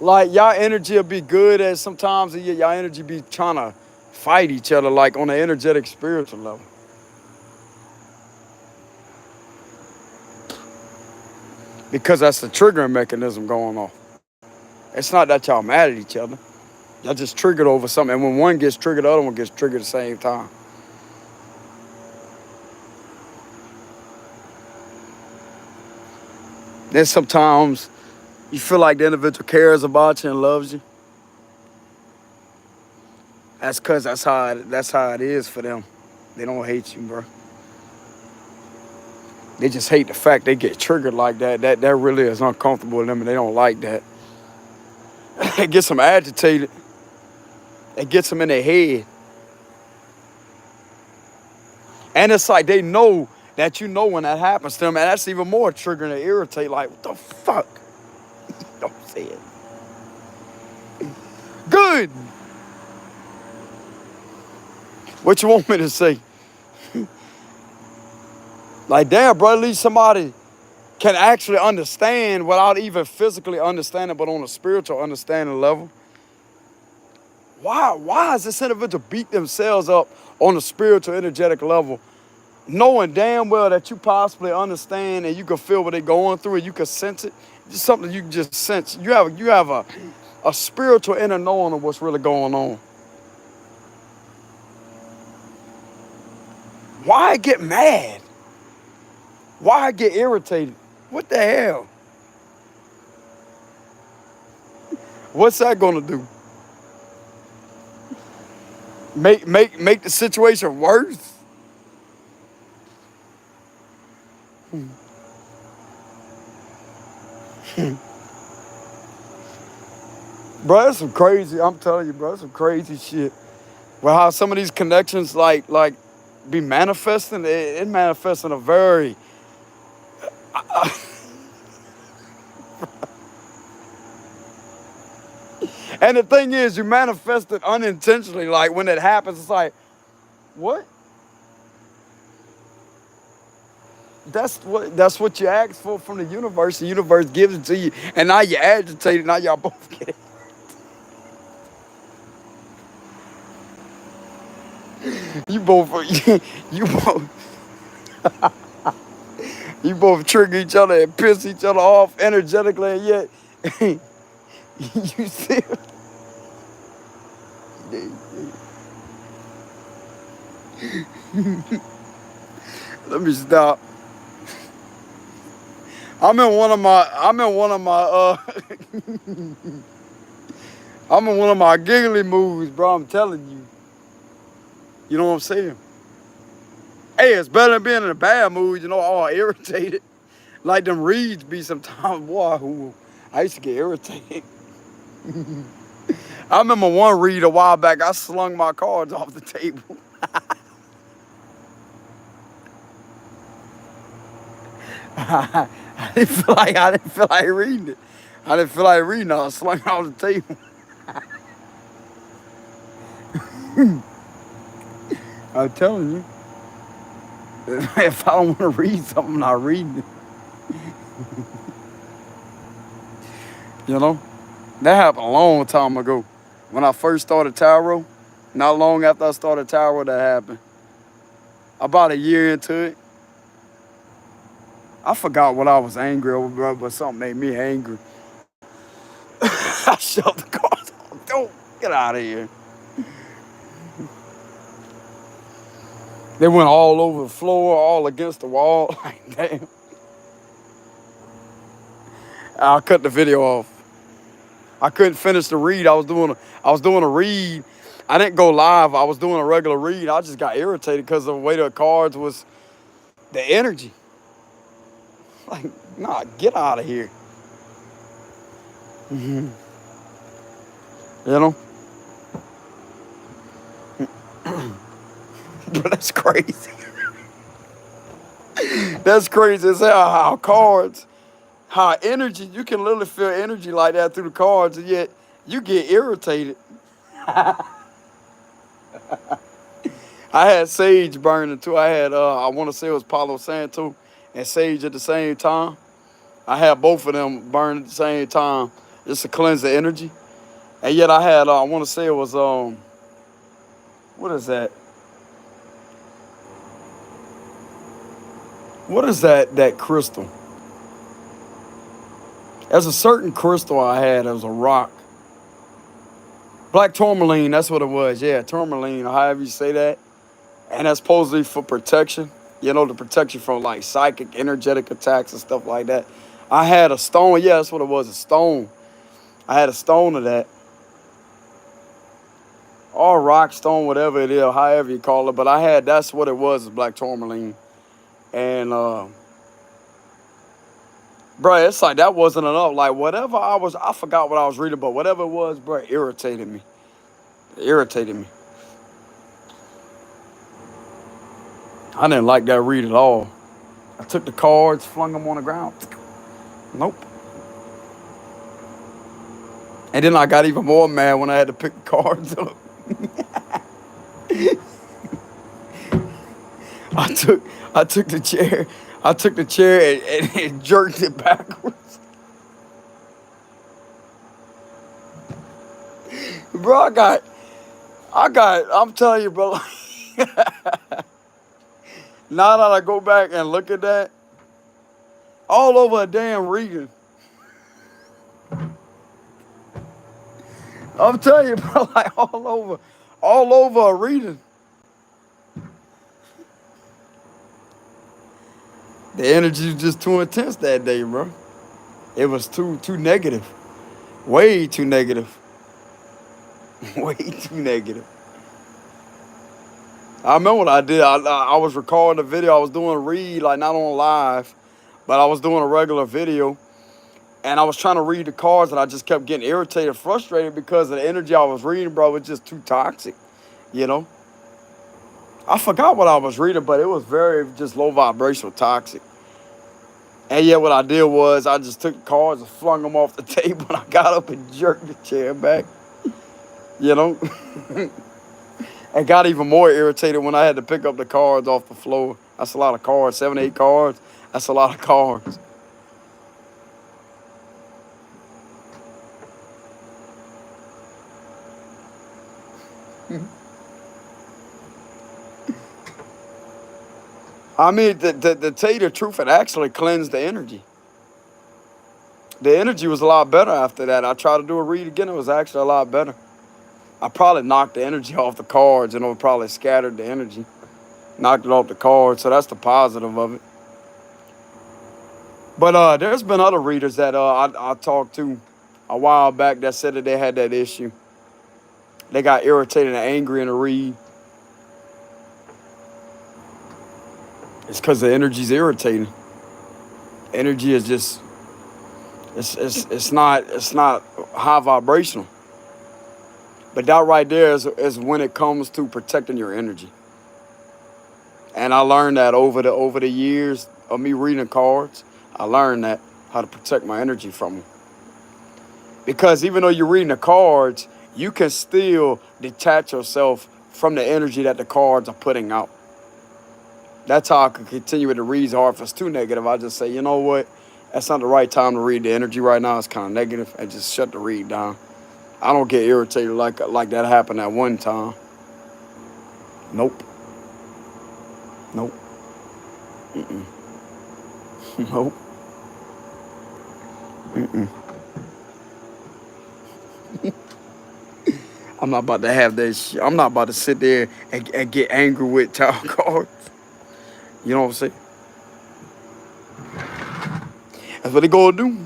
Like, y'all energy will be good as sometimes y'all energy be trying to fight each other, like on an energetic spiritual level. Because that's the triggering mechanism going off. It's not that y'all mad at each other. Y'all just triggered over something. And when one gets triggered, the other one gets triggered at the same time. Then sometimes you feel like the individual cares about you and loves you. That's because that's how it is for them. They don't hate you, bro. They just hate the fact they get triggered like that. That really is uncomfortable with them, and they don't like that. It gets them agitated. It gets them in their head. And it's like they know that you know when that happens to them, and that's even more triggering to irritate. Like, what the fuck? Don't say it. Good. What you want me to say? Like, damn, bro, at least somebody can actually understand without even physically understanding, but on a spiritual understanding level. Why is this individual beat themselves up on a spiritual, energetic level, knowing damn well that you possibly understand and you can feel what they're going through and you can sense it? It's something you can just sense. You have a spiritual inner knowing of what's really going on. Why get mad? Why get irritated? What the hell? What's that gonna do? Make the situation worse? Bro, that's some crazy, I'm telling you, bro, that's some crazy shit. Well, how some of these connections like be manifesting, it manifests in a very and the thing is, you manifest it unintentionally. Like, when it happens, it's like, what? That's what you ask for from the universe. The universe gives it to you, and now you're agitated. Now y'all both get it. You both, you both trigger each other and piss each other off energetically, and yet you still. Let me stop. I'm in one of my giggly moods, bro. I'm telling you. You know what I'm saying? Hey, it's better than being in a bad mood, you know, all irritated. Like them reads be sometimes, boy, I used to get irritated. I remember one read a while back, I slung my cards off the table. I didn't feel like reading it. I didn't feel like reading it. I slung it off the table. I'm telling you. If I don't want to read something, I'm not reading it. You know? That happened a long time ago. When I first started tarot, not long after I started tarot, that happened. About a year into it, I forgot what I was angry over, bro, but something made me angry. I shoved the cards off. Don't get out of here. They went all over the floor, all against the wall. Like, damn. I cut the video off. I couldn't finish the read. I was doing a read. I didn't go live. I was doing a regular read. I just got irritated because of the way the cards was, the energy. Like, nah, get out of here. You know? But that's crazy. That's crazy as hell how cards, how energy, you can literally feel energy like that through the cards, and yet you get irritated. I had Sage burning too. I had, I want to say it was Palo Santo and Sage at the same time. I had both of them burn at the same time just to cleanse the energy. And yet I had, I want to say it was, what is that? What is that crystal? There's a certain crystal I had. It was a rock. Black tourmaline, that's what it was. Yeah, tourmaline, or however you say that. And that's supposedly for protection. You know, to protect you from like psychic, energetic attacks and stuff like that. I had a stone. Yeah, that's what it was, a stone. I had a stone of that. Or rock, stone, whatever it is, however you call it. But I had, that's what it was, black tourmaline. And, bro, it's like that wasn't enough. Like, whatever I forgot what I was reading, but whatever it was, bro, it irritated me. It irritated me. I didn't like that read at all. I took the cards, flung them on the ground. Nope. And then I got even more mad when I had to pick the cards up. I took the chair. I took the chair and jerked it backwards. Bro, I'm telling you, bro. Now that I go back and look at that, all over a damn reading. I'm telling you, bro, like all over a reading. The energy was just too intense that day, bro. It was too negative. Way too negative. Way too negative. I remember what I did. I was recording a video. I was doing a read, like not on live, but I was doing a regular video. And I was trying to read the cards, and I just kept getting irritated, frustrated because of the energy I was reading, bro. It was just too toxic, you know? I forgot what I was reading, but it was very just low vibrational, toxic. And yet what I did was I just took the cards and flung them off the table, and I got up and jerked the chair back, you know? And got even more irritated when I had to pick up the cards off the floor. That's a lot of cards, 7, 8 cards. That's a lot of cards. I mean, to tell you the truth, it actually cleansed the energy. The energy was a lot better after that. I tried to do a read again. It was actually a lot better. I probably knocked the energy off the cards, and it probably scattered the energy. Knocked it off the cards, so that's the positive of it. But there's been other readers that I talked to a while back that said that they had that issue. They got irritated and angry in a read. It's because the energy's irritating. Energy is just, it's not high vibrational. But that right there is when it comes to protecting your energy. And I learned that over the years of me reading cards. I learned that, how to protect my energy from them. Because even though you're reading the cards, you can still detach yourself from the energy that the cards are putting out. That's how I could continue with the reads. Or if it's too negative, I just say, you know what? That's not the right time to read. The energy right now is kind of negative, and just shut the read down. I don't get irritated like that happened at one time. Nope. Nope. Mm-mm. Nope. Mm-mm. I'm not about to have that shit. I'm not about to sit there and get angry with tarot cards. You know what I'm saying? That's what they gonna do.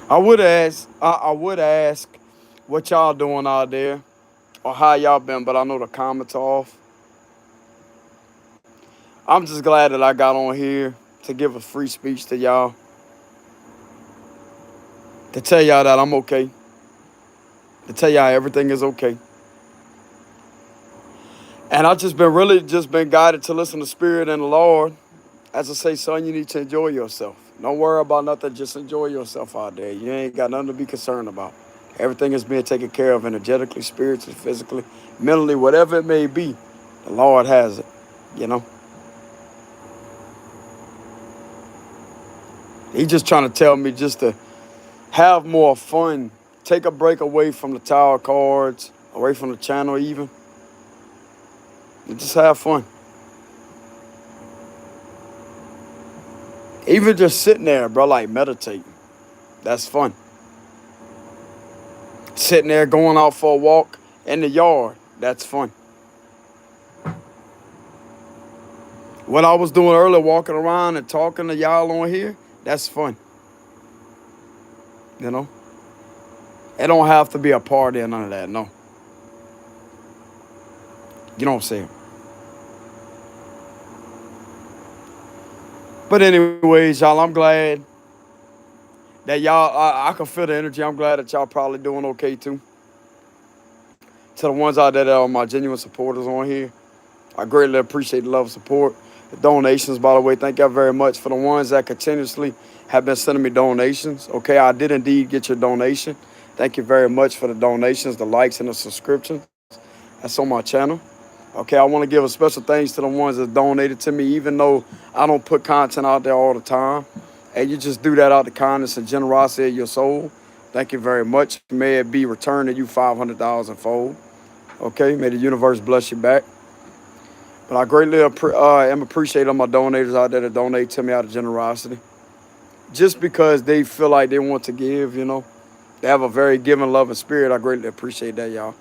I would ask what y'all doing out there or how y'all been, but I know the comments are off. I'm just glad that I got on here to give a free speech to y'all, to tell y'all that I'm okay, to tell y'all everything is okay. And I just been really just been guided to listen to Spirit and the Lord. As I say, son, you need to enjoy yourself. Don't worry about nothing. Just enjoy yourself out there. You ain't got nothing to be concerned about. Everything is being taken care of energetically, spiritually, physically, mentally, whatever it may be. The Lord has it, you know. He's just trying to tell me just to have more fun. Take a break away from the tower cards, away from the channel even. And just have fun. Even just sitting there, bro, like meditating. That's fun. Sitting there going out for a walk in the yard. That's fun. What I was doing earlier, walking around and talking to y'all on here, that's fun. You know? It don't have to be a party or none of that, no. You know what I'm saying? But anyways, y'all, I'm glad that y'all, I can feel the energy. I'm glad that y'all probably doing okay too. To the ones out there that are my genuine supporters on here, I greatly appreciate the love and support. The donations, by the way, thank y'all very much. For the ones that continuously have been sending me donations, okay, I did indeed get your donation. Thank you very much for the donations, the likes, and the subscriptions. That's on my channel. Okay, I want to give a special thanks to the ones that donated to me, even though I don't put content out there all the time. And you just do that out of the kindness and generosity of your soul. Thank you very much. May it be returned to you 500,000 fold. Okay, may the universe bless you back. But I greatly am appreciative of my donators out there that donate to me out of generosity. Just because they feel like they want to give, you know. They have a very giving, loving spirit. I greatly appreciate that, y'all.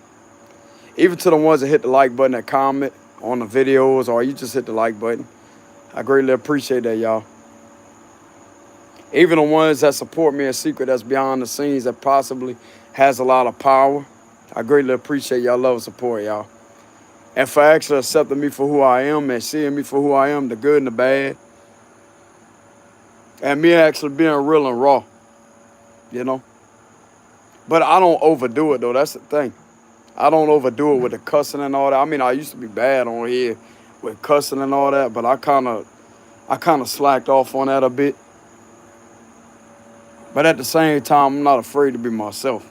Even to the ones that hit the like button and comment on the videos, or you just hit the like button. I greatly appreciate that, y'all. Even the ones that support me in secret, that's behind the scenes, that possibly has a lot of power. I greatly appreciate y'all love and support, y'all. And for actually accepting me for who I am and seeing me for who I am, the good and the bad. And me actually being real and raw, you know. But I don't overdo it, though. That's the thing. I don't overdo it with the cussing and all that. I mean, I used to be bad on here with cussing and all that, but I kind of slacked off on that a bit. But at the same time, I'm not afraid to be myself.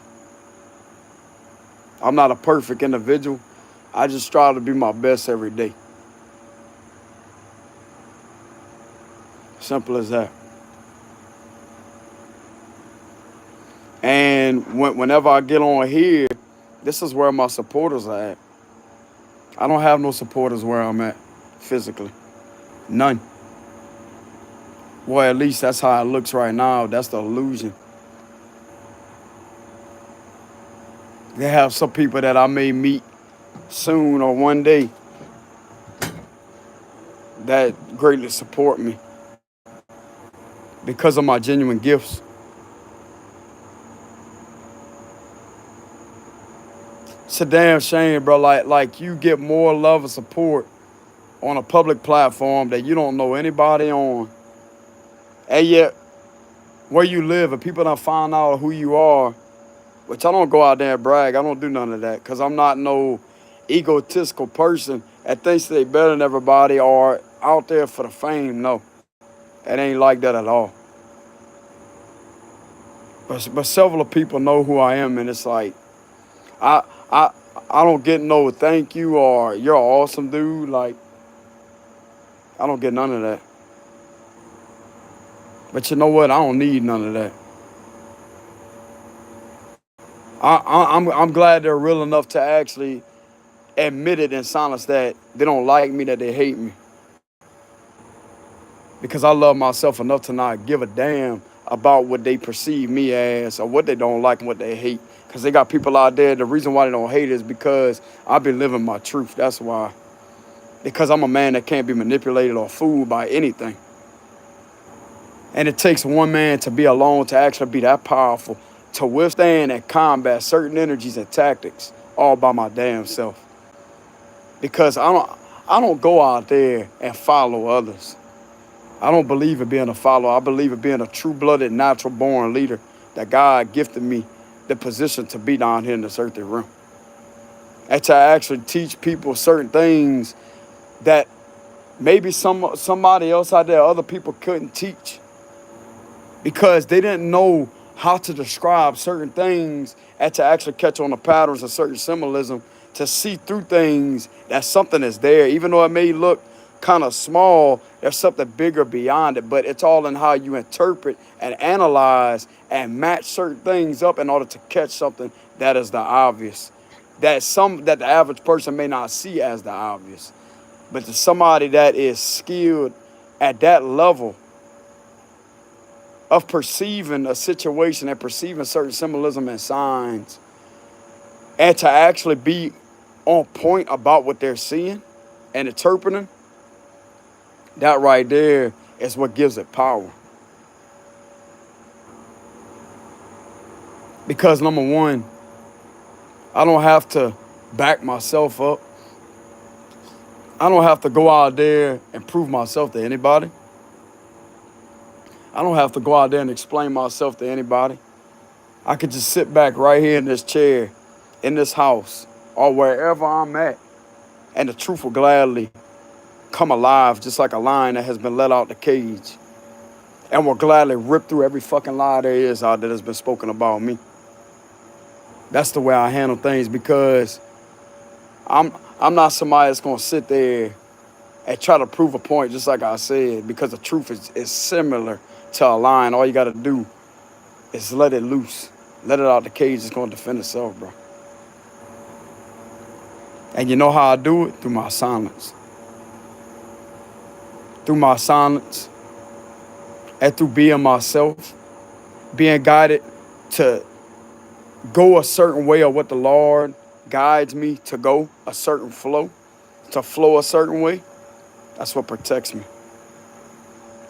I'm not a perfect individual. I just strive to be my best every day. Simple as that. And whenever I get on here, this is where my supporters are at. I don't have no supporters where I'm at physically. None. Well, at least that's how it looks right now. That's the illusion. They have some people that I may meet soon or one day that greatly support me because of my genuine gifts. It's a damn shame, bro. Like you get more love and support on a public platform that you don't know anybody on. And yet, where you live and people don't find out who you are, which I don't go out there and brag. I don't do none of that because I'm not no egotistical person that thinks they better than everybody or out there for the fame. No, it ain't like that at all. But several people know who I am, and it's like, I I I don't get no thank you or you're awesome, dude. Like I don't get none of that. But you know what? I don't need none of that. I'm glad they're real enough to actually admit it in silence that they don't like me, that they hate me. Because I love myself enough to not give a damn about what they perceive me as or what they don't like and what they hate. Because they got people out there, the reason why they don't hate is because I've been living my truth. That's why. Because I'm a man that can't be manipulated or fooled by anything. And it takes one man to be alone to actually be that powerful, to withstand and combat certain energies and tactics all by my damn self. Because I don't go out there and follow others. I don't believe in being a follower. I believe in being a true-blooded, natural-born leader that God gifted me the position to be down here in this earthly realm. And to actually teach people certain things that maybe somebody else out there, other people couldn't teach because they didn't know how to describe certain things and to actually catch on the patterns of certain symbolism to see through things that something is there. Even though it may look kind of small, there's something bigger beyond it. But it's all in how you interpret and analyze and match certain things up in order to catch something that is the obvious. That the average person may not see as the obvious. But to somebody that is skilled at that level of perceiving a situation and perceiving certain symbolism and signs, and to actually be on point about what they're seeing and interpreting, that right there is what gives it power. Because number one, I don't have to back myself up. I don't have to go out there and prove myself to anybody. I don't have to go out there and explain myself to anybody. I could just sit back right here in this chair, in this house, or wherever I'm at, and the truth will gladly come alive, just like a lion that has been let out the cage, and will gladly rip through every fucking lie there is out that has been spoken about me. That's the way I handle things because I'm I'm not somebody that's gonna sit there and try to prove a point, just like I said, because the truth is similar to a lion. All you gotta do is let it loose. Let it out the cage, it's gonna defend itself, bro. And you know how I do it? Through my silence. Through my silence and through being myself, being guided to go a certain way of what the Lord guides me to go, a certain flow, to flow a certain way. That's what protects me.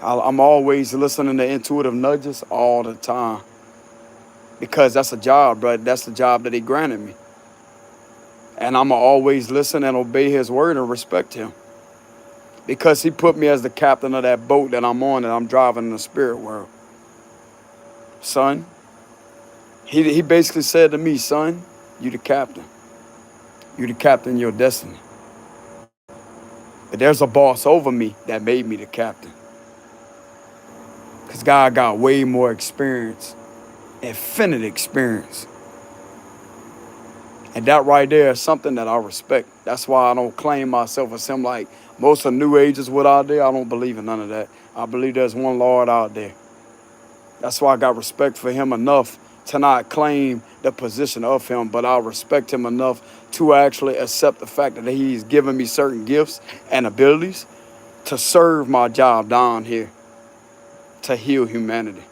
I'm always listening to intuitive nudges all the time because that's a job, bro. That's the job that he granted me. And I'm going to always listen and obey his word and respect him because he put me as the captain of that boat that I'm on, that I'm driving in the spirit world. Son, he basically said to me, son, you the captain. You the captain of your destiny. But there's a boss over me that made me the captain. Because God got way more experience, infinite experience. And that right there is something that I respect. That's why I don't claim myself as him like most of the New Agers would out there. I don't believe in none of that. I believe there's one Lord out there. That's why I got respect for him enough to not claim the position of him, but I respect him enough to actually accept the fact that he's given me certain gifts and abilities to serve my job down here, to heal humanity.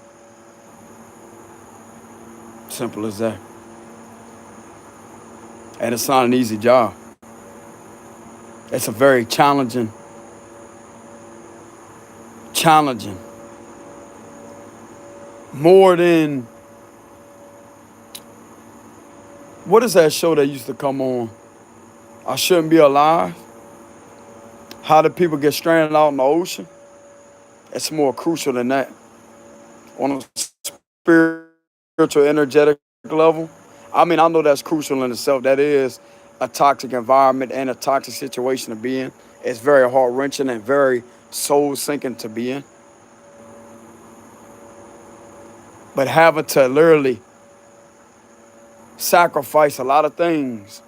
Simple as that. And it's not an easy job. It's a very challenging, more than, what is that show that used to come on? I Shouldn't Be Alive. How do people get stranded out in the ocean? It's more crucial than that. On a spiritual, energetic level, I mean, I know that's crucial in itself. That is a toxic environment and a toxic situation to be in. It's very heart-wrenching and very soul-sinking to be in. But having to literally sacrifice a lot of things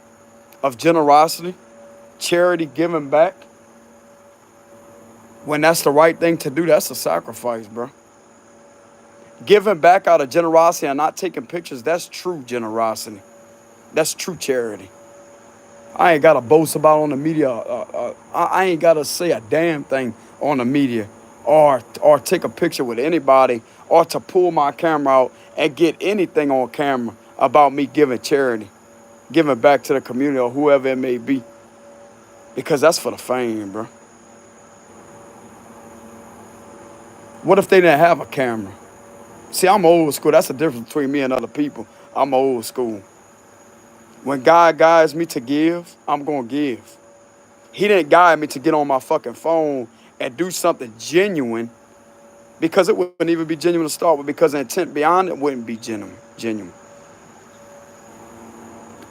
of generosity, charity, giving back. When that's the right thing to do, that's a sacrifice, bro. Giving back out of generosity and not taking pictures, that's true generosity. That's true charity. I ain't got to boast about on the media. I ain't got to say a damn thing on the media or take a picture with anybody or to pull my camera out and get anything on camera about me giving charity, giving back to the community or whoever it may be. Because that's for the fame, bro. What if they didn't have a camera? See, I'm old school. That's the difference between me and other people. I'm old school. When God guides me to give, I'm going to give. He didn't guide me to get on my fucking phone and do something genuine because it wouldn't even be genuine to start with because the intent beyond it wouldn't be genuine.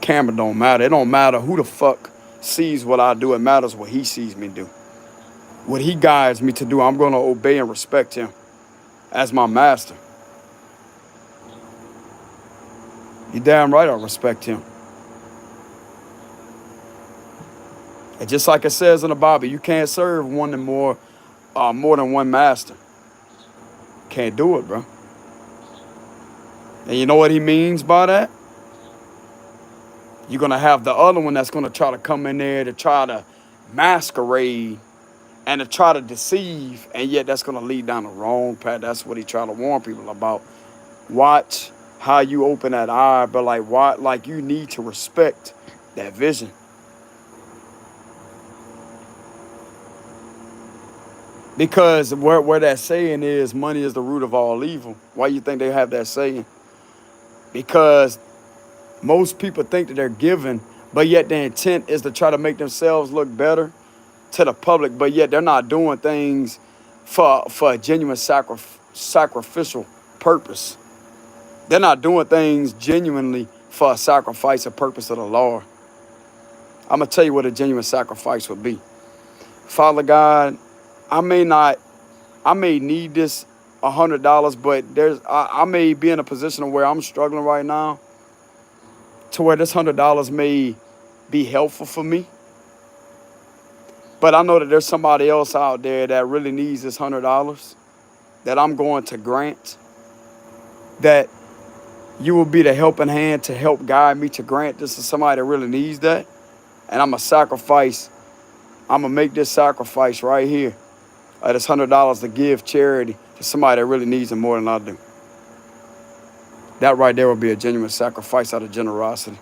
Camera don't matter. It don't matter who the fuck sees what I do. It matters what he sees me do. What he guides me to do, I'm going to obey and respect him as my master. You damn right I respect him. And just like it says in the Bible, you can't serve more than one master. Can't do it, bro. And you know what he means by that? You're going to have the other one that's going to try to come in there to try to masquerade and to try to deceive, and yet that's going to lead down the wrong path. That's what he try to warn people about. Watch how you open that eye, but like you need to respect that vision. Because where that saying is, money is the root of all evil. Why you think they have that saying? Because most people think that they're giving, but yet their intent is to try to make themselves look better to the public, but yet they're not doing things for a genuine sacrificial purpose. They're not doing things genuinely for a sacrifice or purpose of the Lord. I'm going to tell you what a genuine sacrifice would be. Father God, I may need this $100, but I may be in a position where I'm struggling right now to where this $100 may be helpful for me. But I know that there's somebody else out there that really needs this $100 that I'm going to grant, that you will be the helping hand to help guide me to grant this to somebody that really needs that. And I'm going to make this sacrifice right here. This $100 to give charity to somebody that really needs it more than I do. That right there will be a genuine sacrifice out of generosity.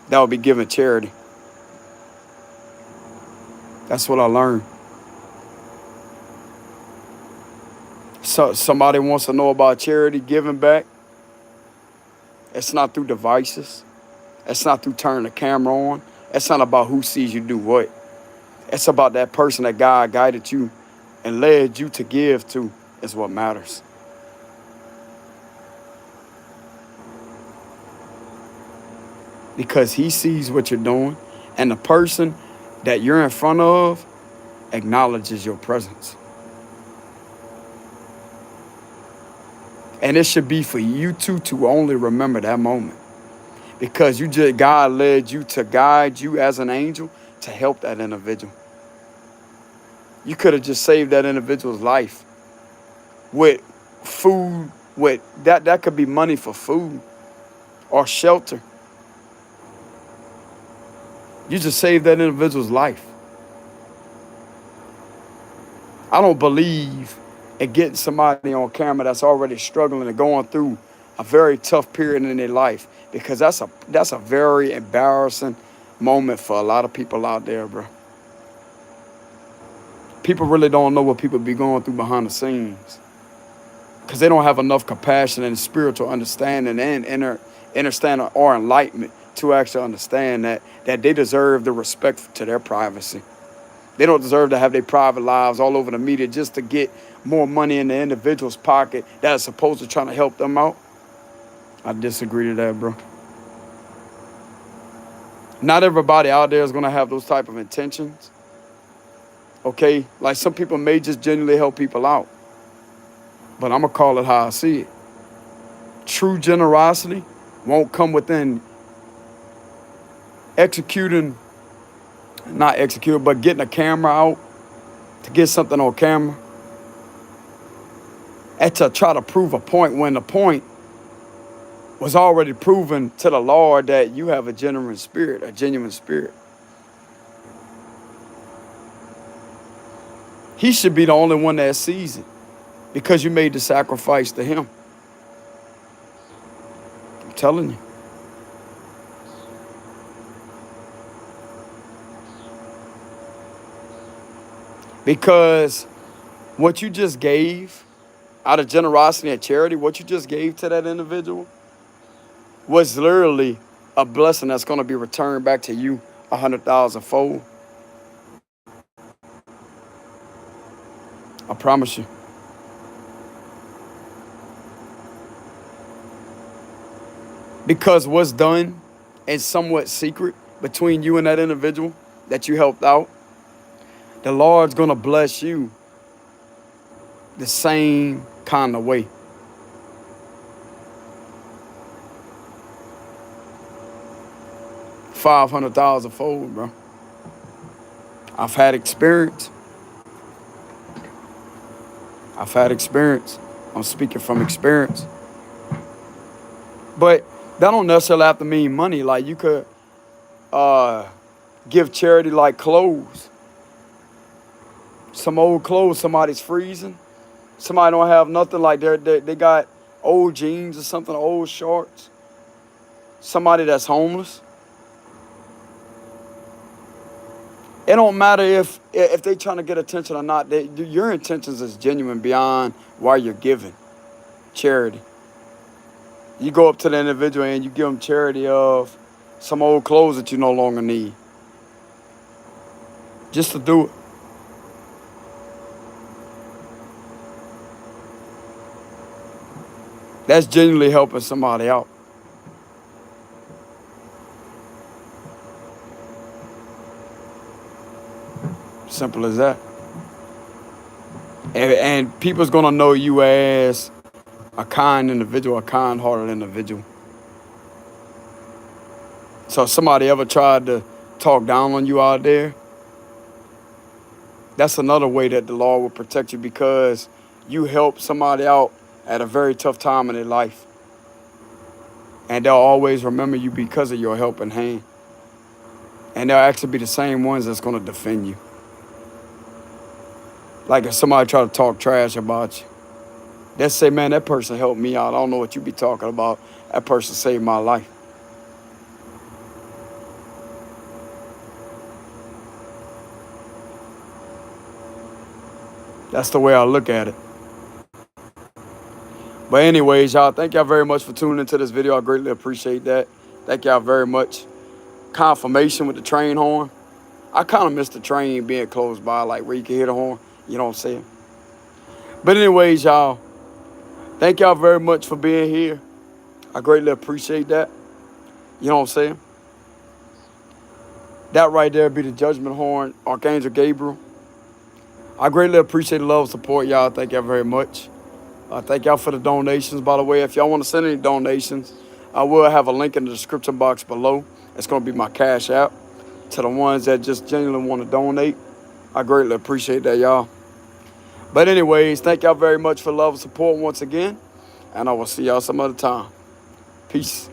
That will be giving charity. That's what I learned. So somebody wants to know about charity, giving back. It's not through devices. It's not through turning the camera on. It's not about who sees you do what. It's about that person that God guided you and led you to give to is what matters. Because he sees what you're doing, and the person that you're in front of acknowledges your presence. And it should be for you two to only remember that moment. Because God led you to guide you as an angel to help that individual. You could have just saved that individual's life with food, that could be money for food or shelter. You just saved that individual's life. I don't believe in getting somebody on camera that's already struggling and going through a very tough period in their life, because that's a very embarrassing moment for a lot of people out there, bro. People really don't know what people be going through behind the scenes because they don't have enough compassion and spiritual understanding and understanding or enlightenment to actually understand that they deserve the respect to their privacy. They don't deserve to have their private lives all over the media just to get more money in the individual's pocket that is supposed to try to help them out. I disagree to that, bro. Not everybody out there is going to have those type of intentions. Okay? Like some people may just genuinely help people out. But I'm going to call it how I see it. True generosity won't come within executing, not executing, but getting a camera out to get something on camera and to try to prove a point when the point was already proven to the Lord that you have a genuine spirit, a genuine spirit. He should be the only one that sees it because you made the sacrifice to him. I'm telling you. Because what you just gave out of generosity and charity, what you just gave to that individual was literally a blessing that's going to be returned back to you 100,000-fold. I promise you. Because what's done is somewhat secret between you and that individual that you helped out, the Lord's going to bless you the same kind of way. $500,000-fold, bro. I've had experience. I'm speaking from experience. But that don't necessarily have to mean money. Like you could give charity like clothes. Some old clothes, somebody's freezing. Somebody don't have nothing, like they got old jeans or something, old shorts. Somebody that's homeless. It don't matter if they trying to get attention or not. Your intentions is genuine beyond why you're giving charity. You go up to the individual and you give them charity of some old clothes that you no longer need. Just to do it. That's genuinely helping somebody out. Simple as that. And people's going to know you as a kind individual, a kind-hearted individual. So if somebody ever tried to talk down on you out there, that's another way that the Lord will protect you, because you help somebody out at a very tough time in their life. And they'll always remember you because of your helping hand. And they'll actually be the same ones that's going to defend you. Like if somebody try to talk trash about you, they'll say, man, that person helped me out. I don't know what you be talking about. That person saved my life. That's the way I look at it. But anyways, y'all, thank y'all very much for tuning into this video. I greatly appreciate that. Thank y'all very much. Confirmation with the train horn. I kind of miss the train being close by, like where you can hear the horn. You know what I'm saying? But anyways, y'all, thank y'all very much for being here. I greatly appreciate that. You know what I'm saying? That right there be the judgment horn, Archangel Gabriel. I greatly appreciate the love and support, y'all. Thank y'all very much. Thank y'all for the donations, by the way. If y'all want to send any donations, I will have a link in the description box below. It's going to be my Cash App to the ones that just genuinely want to donate. I greatly appreciate that, y'all. But anyways, thank y'all very much for love and support once again. And I will see y'all some other time. Peace.